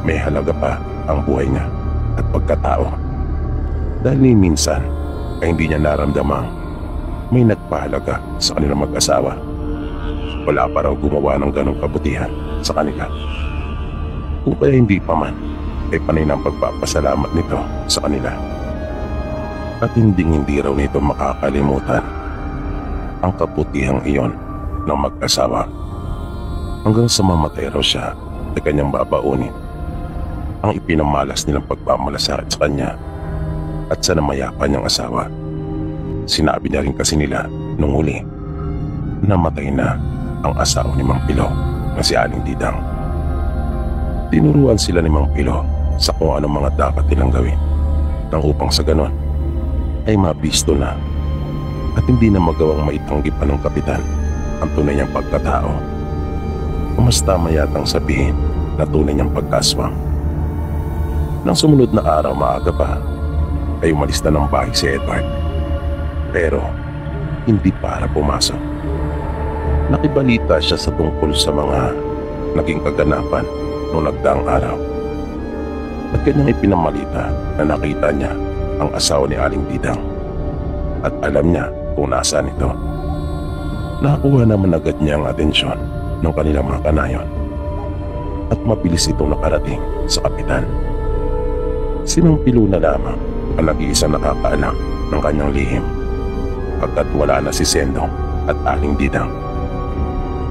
may halaga pa ang buhay niya at pagkatao. Dahil ni minsan ay hindi niya naramdamang may nagpahalaga sa kanilang mag-asawa. Wala pa raw gumawa ng ganong kabutihan sa kanila. Kung kaya hindi pa man, ay panay ng pagpapasalamat nito sa kanila. At hindi raw nito makakalimutan ang kabutihang iyon ng mag-asawa. Hanggang sa mamatay raw siya ay kanyang babaunin ang ipinamalas nilang pagmamalasakit sa kanya at sa namayapan niyang asawa. Sinabi niya rin kasi nila nung huli na matay na ang asawa ni Mang Pilo na si Aling Didang. Tinuruan sila ni Mang Pilo sa kung anong mga dapat nilang gawin nang upang sa ganon ay mabisto na at hindi na magawang maitanggi pa ng kapitan ang tunay niyang pagkatao. O mas tama yatang sabihin na tunay niyang pagkaswang. Nang sumunod na araw maaga pa ay umalis na ng bahay si Edward. Pero hindi para pumasok. Nakibalita siya sa tungkol sa mga naging kaganapan noong nagdaang araw. At kanyang ipinamalita na nakita niya ang asawa ni Aling Didang at alam niya kung nasaan ito. Nakakuha naman agad niya ang atensyon ng kanilang mga kanayon at mabilis itong nakarating sa kapitan. Si Mang Pilo na lamang ang nag-iisang nakakaalam ng kanyang lihim pagkat wala na si Sendong at Aling Didang.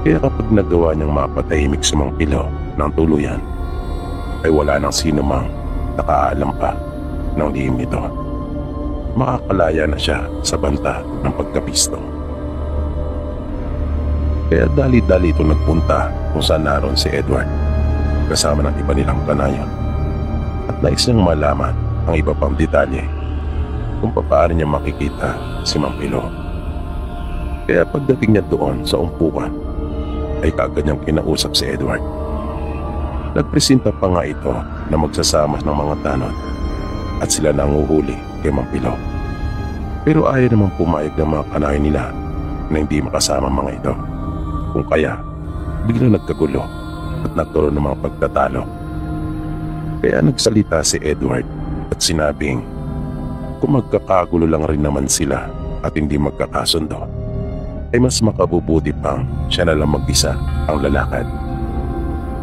Kaya kapag nagawa niyang mapatahimik si Mang Pilo ng tuluyan ay wala nang sino mang nakaalam pa ng lihim nito. Makakalaya na siya sa banta ng pagkapisto. Kaya dali-dali ito nagpunta kung saan naroon si Edward kasama ng iba nilang kanayon. At nais niyang malaman ang iba pang detalye kung paano niya makikita si Mang Pilo. Kaya pagdating niya doon sa umpukan ay kaagad niyang kinausap si Edward. Nagpresenta pa nga ito na magsasama ng mga tanod at sila na ang uhuli kay Mang Pilo. Pero ayaw naman pumayag ng mga kanayon nila na hindi makasama mga ito. Kung kaya, biglang nagkagulo at nagkaroon ng mga pagtatalo. Kaya nagsalita si Edward at sinabing kung magkakagulo lang rin naman sila at hindi magkakasundo, ay mas makabubuti pang siya na lang mag-isa ang lalakad.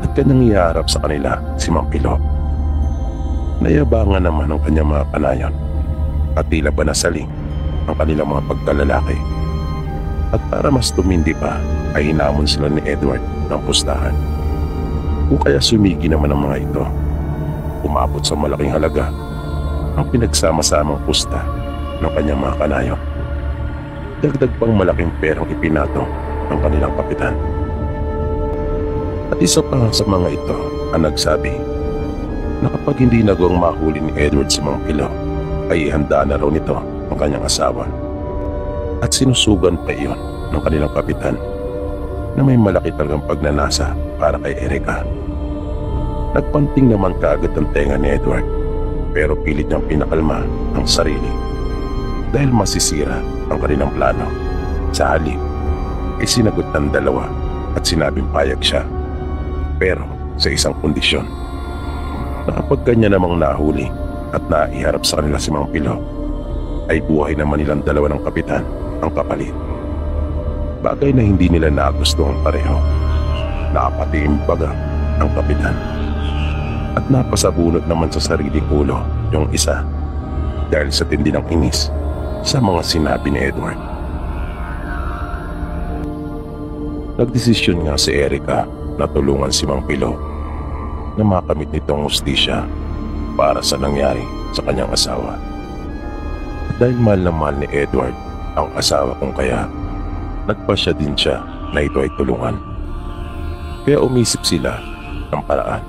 At kanyang iharap sa kanila si Mang Pilo. Nayabangan naman ang kanyang mga kanayon at tila ba nasaling ang kanilang mga pagkalalaki. At para mas tumindi pa ay hinamon sila ni Edward ng pustahan. Kung kaya sumigi naman ang mga ito, umabot sa malaking halaga ang pinagsama-samang pusta ng kanyang mga kanayon. Dagdag pang malaking perang ipinato ng kanilang kapitan. At isa pa sa mga ito ang nagsabi na kapag hindi nagawang mahuli ni Edward si Mang Pilo, ay ihanda na raw nito ang kanyang asawa. At sinusugan pa iyon ng kanilang kapitan na may malaki talagang pagnanasa para kay Erica. Nagpanting naman kaagad ang tenga ni Edward, pero pilit niyang pinakalma ang sarili dahil masisira ang kanilang plano. Sa halip ay sinagot ng dalawa at sinabing payag siya, pero sa isang kondisyon na kapag kanya namang nahuli at naiharap sa kanila si Mang Pilo, ay buhay naman nilang dalawa ng kapitan ang kapalit. Bagay na hindi nila nagustuhan pareho. Nakapatiim baga ang kapitan at napasabunot naman sa sariling ulo yung isa dahil sa tindi ng inis sa mga sinabi ni Edward. Nagdesisyon nga si Erica na tulungan si Mang Pilo na makamit nitong hustisya para sa nangyari sa kanyang asawa. Dahil mahal na mahal ni Edward ang asawa, kung kaya nagpasya din siya na ito ay tulungan. Kaya umisip sila ng paraan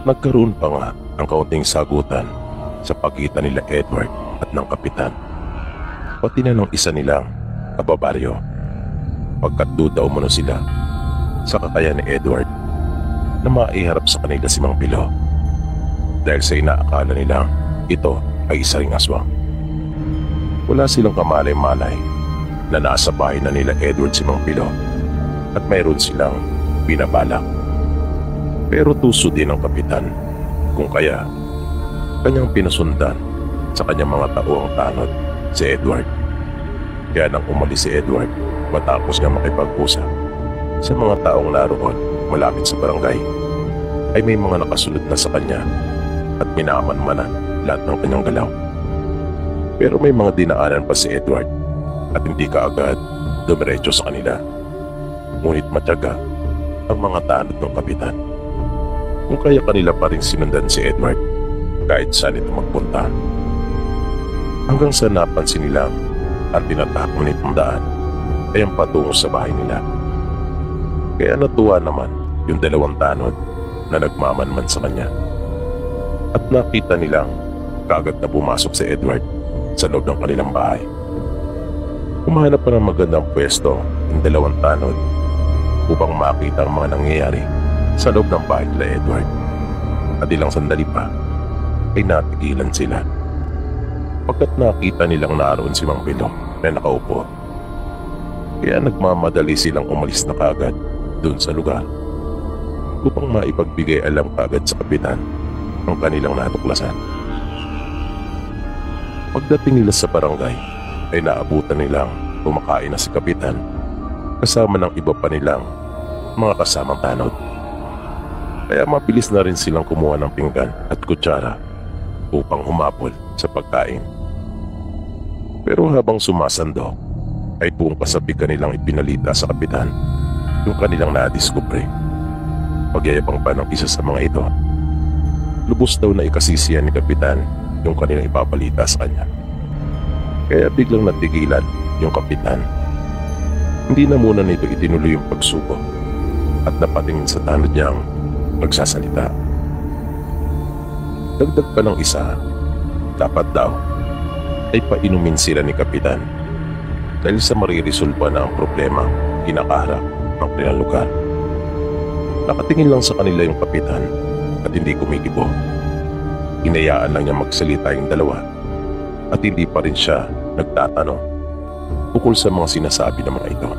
at nagkaroon pa nga ang kaunting sagutan sa pagitan nila Edward at ng kapitan, pati na ng isa nilang kababaryo, pagkat duda umano sila sa kakayahan ni Edward na maiharap sa kanila si Mang Pilo dahil sa inaakala nilang ito ay isa ring aswang. Wala silang kamalay-malay na nasa bahay na nila Edward si Mang Pilo at mayroon silang binabalak. Pero tuso din ang kapitan, kung kaya kanyang pinusundan sa kanyang mga tauang tanod si Edward. Kaya nang umalis si Edward matapos niya makipag-usap sa mga taong naroon malapit sa barangay, ay may mga nakasunod na sa kanya at minaman-manan lahat ng kanyang galaw. Pero may mga dinaanan pa si Edward at hindi kaagad dumiretso sa kanila. Ngunit matyaga ang mga tanod ng kapitan, kung kaya kanila pa rin sinundan si Edward kahit saan ito magpunta. Hanggang sa napansin nilang at tinatakbo nitong daan ay ang patungo sa bahay nila. Kaya natuwa naman yung dalawang tanod na nagmamanman sa kanya. At nakita nilang kaagad na pumasok si Edward sa loob ng kanilang bahay. Kumahanap pa ng magandang pwesto ang dalawang tanod upang makita ang mga nangyayari sa loob ng bahay nila Edward. At ilang sandali pa ay natigilan sila pagkat nakita nilang naroon si Mang Pilo na nakaupo. Kaya nagmamadali silang umalis na kagad doon sa lugar upang maipagbigay alam kagad sa kapitan ang kanilang natuklasan. Pagdating nila sa barangay ay naabutan nilang kumakain na si kapitan kasama ng iba pa nilang mga kasamang tanod. Kaya mabilis na rin silang kumuha ng pinggan at kutsara upang humapol sa pagkain. Pero habang sumasandok ay buong kasabi kanilang ipinalita sa kapitan yung kanilang nadiskubre. Pagyayabang pa ng isa sa mga ito, lubos daw na ikasisiyan ni kapitan yung kanilang ipapalita sa kanya. Kaya biglang natigilan yung kapitan Hindi na muna nito itinuloy yung pagsuko at napatingin sa tanod niyang nagsasalita. Dagdag pa ng isa, dapat daw ay painumin sila ni Kapitan dahil sa maririsolba na ang problema kinakaharap ng kanilang lugar. Nakatingin lang sa kanila yung Kapitan at hindi kumikibo. Hinayaan lang niya magsalita yung dalawa at hindi pa rin siya nagtatanong tungkol sa mga sinasabi ng mga ito.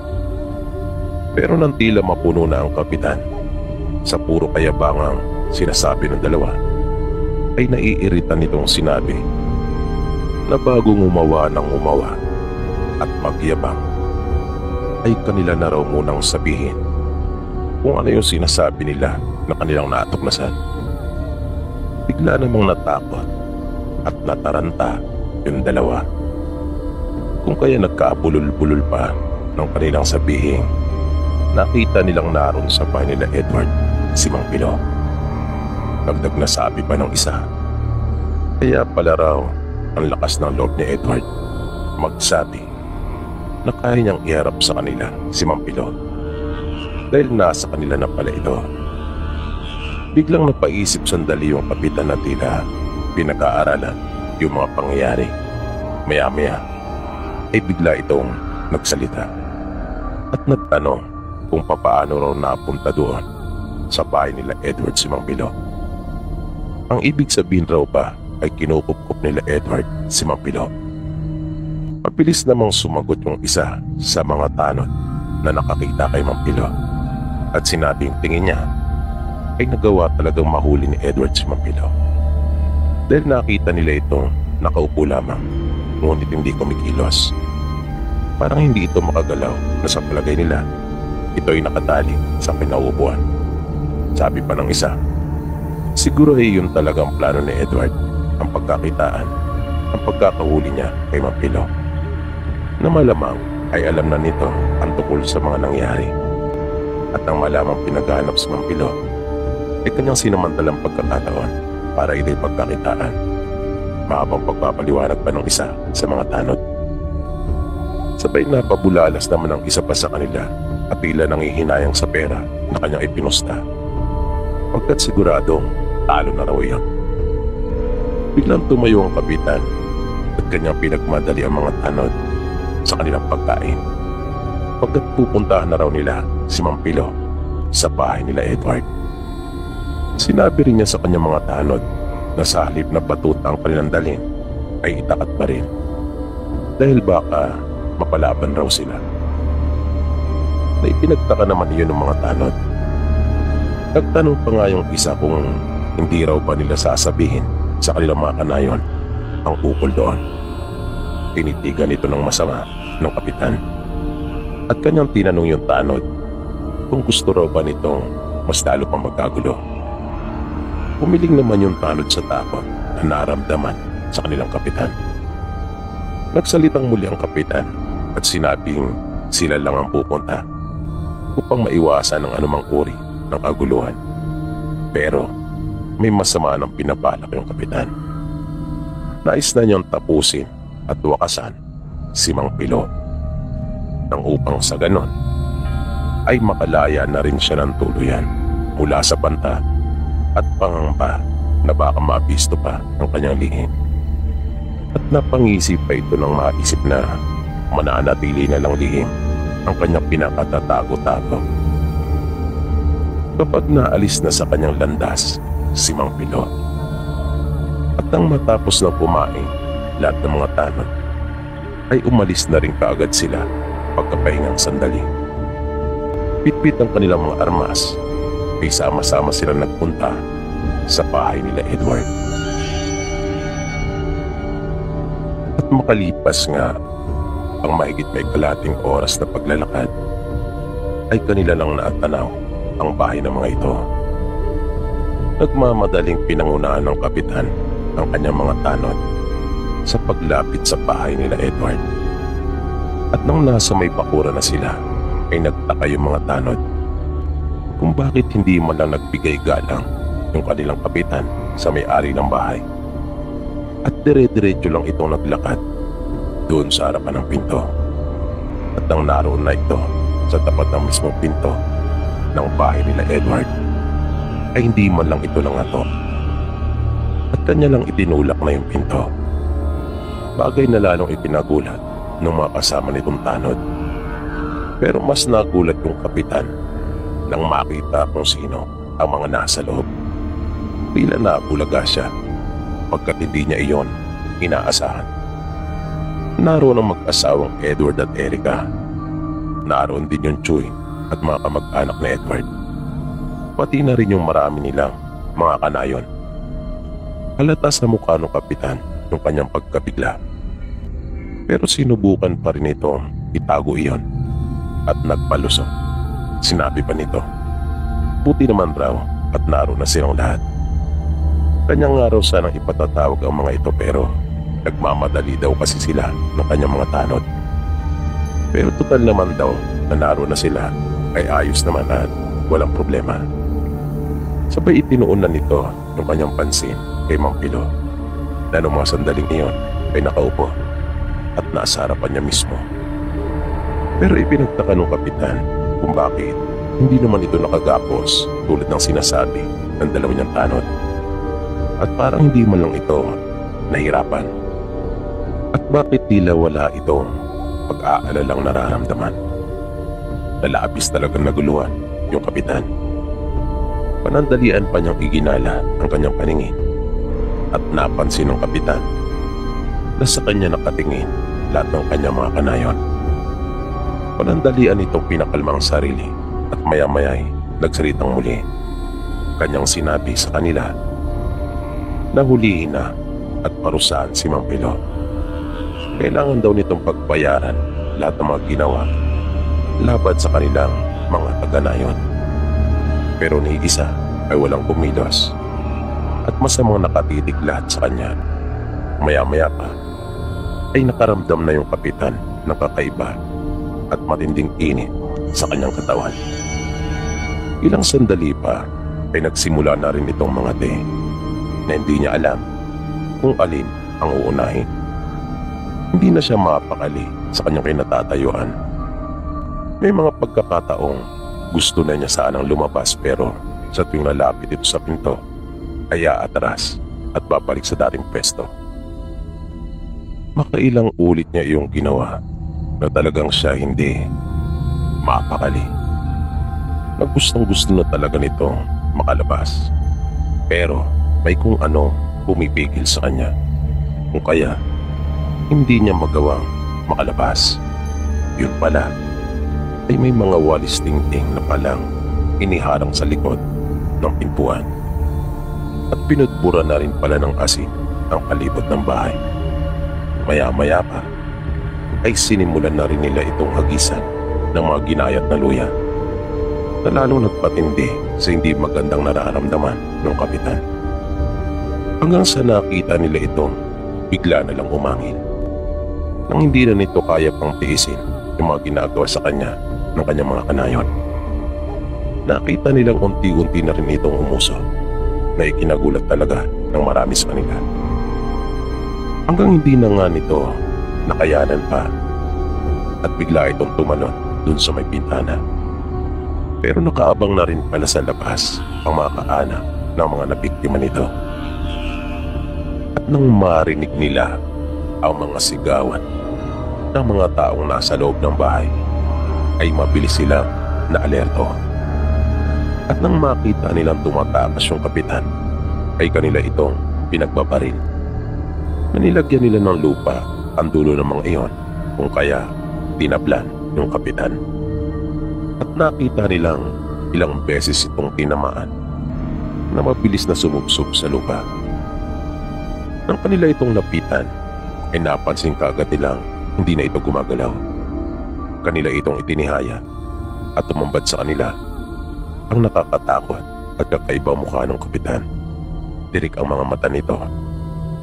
Pero nang tila mapuno na ang Kapitan sa puro kayabangang sinasabi ng dalawa, ay naiirita nitong sinabi na bago ngumawa ng umawa at magyabang, ay kanila na raw munang sabihin kung ano yung sinasabi nila na kanilang natuklasan. Bigla namang natakot at nataranta yung dalawa. Kung kaya nagkaabulol-bulol pa ng kanilang sabihin, nakita nilang naroon sa bahay nila Edward si Mang Pilo. Dagdag na sabi pa ng isa, kaya pala raw ang lakas ng loob ni Edward magsabi na kaya niyang iharap sa kanila si Mang Pilo dahil nasa kanila na pala ito. Biglang napaisip sandali yung Kapitan na tila pinag-aaralan yung mga pangyayari. Maya-maya ay bigla itong nagsalita at nagtanong kung papaano raw napunta doon sa bahay nila Edward si Mang Pilo. Ang ibig sabihin raw ba ay kinukupkup nila Edward si Mang Pilo. Mabilis namang sumagot yung isa sa mga tanod na nakakita kay Mang Pilo at sinabing tingin niya ay nagawa talagang mahuli ni Edward si Mang Pilo dahil nakita nila itong nakaupo lamang ngunit hindi kumikilos. Parang hindi ito makagalaw na sa palagay nila ito ay nakatali sa pinauupuan. Sabi pa ng isa, siguro ay yun talagang plano ni Edward, ang pagkakitaan, ang pagkakahuli niya kay Mang Pilo, na malamang ay alam na nito ang tungkol sa mga nangyari. At nang malamang pinaghanap si Mang Pilo, ay kanyang sinamantalang pagkakataon para ito'y pagkakitaan. Mahabang pagpapaliwanag pa ng isa sa mga tanod. Sabay na pabulalas naman ang isa pa sa kanila at tila nangihinayang sa pera na kanyang ipinusta. Pagkat siguradong talo na raw iyon. Biglang tumayo ang Kapitan at kanyang pinagmadali ang mga tanod sa kanilang pagkain. Pagkat pupuntahan na raw nila si Mang Pilo sa bahay nila Edward. Sinabi rin niya sa kanyang mga tanod na sa halip na batuta ang kanilang dalhin ay itakat pa rin dahil baka mapalaban raw sila. Na ipinagtaka naman iyon ng mga tanod. Nagtanong pa nga yung isa kung hindi raw ba nila sasabihin sa kanilang mga kanayon ang ukol doon. Tinitigan ito ng masama ng Kapitan at kanyang tinanong yung tanod kung gusto raw ba nitong mas lalo pang magkagulo. Pumiling naman yung tanod sa takot na naramdaman sa kanilang Kapitan. Nagsalitang muli ang Kapitan at sinabing sila lang ang pupunta upang maiwasan ang anumang uri ng kaguluhan. Pero may masama ng pinabalak yung Kapitan. Nais na niyang tapusin at wakasan si Mang Pilo nang upang sa ganon ay makalaya na rin siya ng tuluyan mula sa banta at pangamba na baka mabisto pa ang kanyang lihim. At napangisip pa ito ng maisip na mananatili na lang lihim ang kanyang pinakatatago-tago. Kapag naalis na sa kanyang landas si Mang Pilo at nang matapos na kumain lahat ng mga tanod ay umalis na rin kaagad sila pagkapahingang sandali. Pitpit ang kanilang mga armas ay sama-sama sila nagpunta sa bahay nila Edward. At makalipas nga ang mahigit may kalating oras na paglalakad ay kanila lang naatanaw ang bahay ng mga ito. Nagmamadaling pinangunahan ng Kapitan ang kanyang mga tanod sa paglapit sa bahay nila Edward. At nang nasa may bakura na sila ay nagtaka yung mga tanod kung bakit hindi man lang nagbigay galang yung kanilang Kapitan sa may-ari ng bahay. At dire-diretso lang itong naglakad doon sa harapan ng pinto. At nang naroon na ito sa tapat ng mismong pinto ng bahay nila Edward ay hindi man lang ito nangatok at kanya lang itinulak na yung pinto. Bagay na lalong itinagulat ng mga kasama nitong tanod. Pero mas nagulat yung kapitan nang makita kung sino ang mga nasa loob. Tila nabulaga siya pagkat hindi niya iyon inaasahan. Naroon ang mag-asawang Edward at Erica. Naroon din yung Chuy at mga kamag-anak na Edward. Pati na rin yung marami nilang mga kanayon. Halata sa mukha ng kapitan yung kanyang pagkabigla. Pero sinubukan pa rin itong itago iyon at nagpalusot. Sinabi pa nito, buti naman raw at naroon na silang lahat. Kanyang nga raw sanang ipatatawag ang mga ito pero nagmamadali daw kasi sila ng kanyang mga tanod. Pero total naman daw na naroon na sila ay ayos naman at walang problema. Sabay itinuon na nito yung kanyang pansin kay Mang Pilo na noong mga sandaling iyon ay nakaupo at nasa harapan niya mismo. Pero ipinagtaka ng kapitan kung bakit hindi naman ito nakagapos tulad ng sinasabi ng dalawa niyang tanod. At parang hindi man lang ito nahirapan. At bakit tila wala itong pag-aalalang nararamdaman. Lalabis talagang naguluhan yung kapitan. Panandalian pa niyang iginala ang kanyang paningin at napansin ng kapitan na sa kanya nakatingin lahat ng kanyang mga kanayon. Panandalian itong pinakalma ang sarili at maya-maya'y nagsalitang muli. Kanyang sinabi sa kanila na hulihin na at parusahan si Mang Pilo. Kailangan daw nitong pagbayaran lahat ng mga ginawa laban sa kanilang mga taganayon. Pero ni isa ay walang kumilos at masamang nakatitig lahat sa kanya. Maya-maya pa ay nakaramdam na yung kapitan ng kakaiba at matinding init sa kanyang katawan. Ilang sandali pa ay nagsimula na rin itong mga na hindi niya alam kung alin ang uunahin. Hindi na siya mapakali sa kanyang kinatatayuan. May mga pagkakataong gusto na niya sanang lumabas pero sa tuwing lalapit ito sa pinto ay aatras at babalik sa dating pwesto. Makailang ulit niya iyong ginawa na talagang siya hindi mapakali. Na gustong gusto na talaga nitong makalabas. Pero may kung ano pumipigil sa kanya. Kung kaya hindi niya magawang makalabas. Yun pala ay may mga walis tingting na palang iniharang sa likod ng pintuan. At pinudbura na rin pala ng asin ang palibot ng bahay. Maya-maya pa ay sinimulan na rin nila itong hagisan ng mga ginayat na luya na lalong nagpatindi sa hindi magandang nararamdaman ng kapitan. Hanggang sa nakita nila itong bigla na lang umangil. Nang hindi na nito kaya pang tiisin yung mga ginagawa sa kanya ng kanyang mga kanayon. Nakita nilang unti-unti na rin itong umuso na ikinagulat talaga ng marami sa kanila. Hanggang hindi na nga nito nakayanan pa at bigla itong tumalon dun sa may bintana. Pero nakaabang na rin pala sa labas ang mga kaanak ng mga nabiktima nito. At nang marinig nila ang mga sigawan ng mga taong nasa loob ng bahay, ay mabilis silang naalerto. At nang makita nilang tumatakas yung kapitan, ay kanila itong pinagbabaril. Nanilagyan nila ng lupa ang dulo ng mga iyon, kung kaya tinablan yung kapitan. At nakita nilang ilang beses itong tinamaan na mabilis na sumubsob sa lupa. Nang kanila itong lapitan, ay napansin kaagad nilang hindi na ito gumagalaw. Kanila itong itinihaya at tumambad sa kanila ang nakakatakot at kakaibang mukha ng kapitan. Tirik ang mga mata nito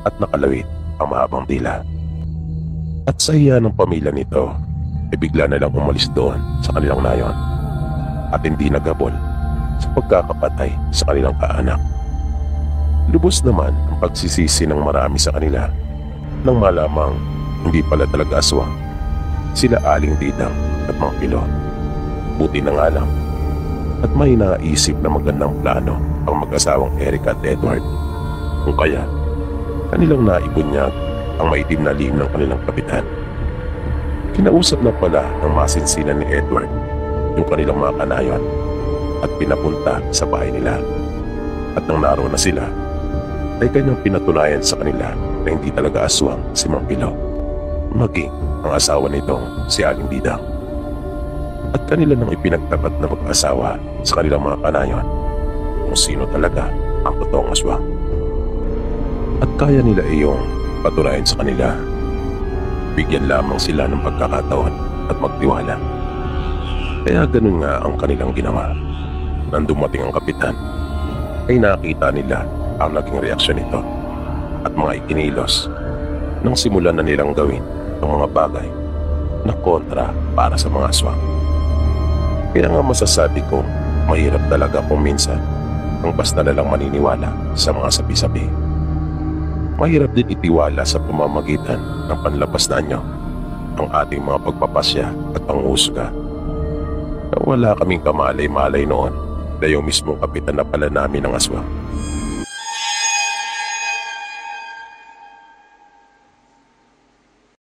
at nakalawit ang mahabang dila. At sa hiya ng pamilya nito, ay bigla na lang umalis doon sa kanilang nayon at hindi nagabol sa pagkakapatay sa kanilang kaanak. Lubos naman ang pagsisisi ng marami sa kanila nang malamang hindi pala talaga aswang sila Aling Didang at Mang Pilo. Buti na nga lang at may naisip na magandang plano ang mag-asawang Erica at Edward. Kung kaya, kanilang naibunyag ang maitim na lihim ng kanilang kapitan. Kinausap na pala ng masinsinan ni Edward yung kanilang mga kanayon at pinapunta sa bahay nila. At nang naroon na sila, ay kanyang pinatunayan sa kanila na hindi talaga aswang si Mang Pilo, maging ang asawa nitong si Aling Didang. At kanila nang ipinagtapat na mag-asawa sa kanilang mga kanayon kung sino talaga ang totoong aswang. At kaya nila iyong patunayan sa kanila. Bigyan lamang sila ng pagkakataon at magtiwala. Kaya ganun nga ang kanilang ginawa. Nang dumating ang kapitan, ay nakita nila ang naging reaksyon nito at mga ikinilos nang simulan na nilang gawin ang mga bagay na kontra para sa mga aswang. Kaya nga masasabi ko, mahirap talaga kung minsan ang basta na lang maniniwala sa mga sabi-sabi. Mahirap din itiwala sa pamamagitan ng panlabas na anyo ang ating mga pagpapasya at panghusga. Na wala kaming kamalay-malay noon na yung mismong kapitan na pala namin ng aswang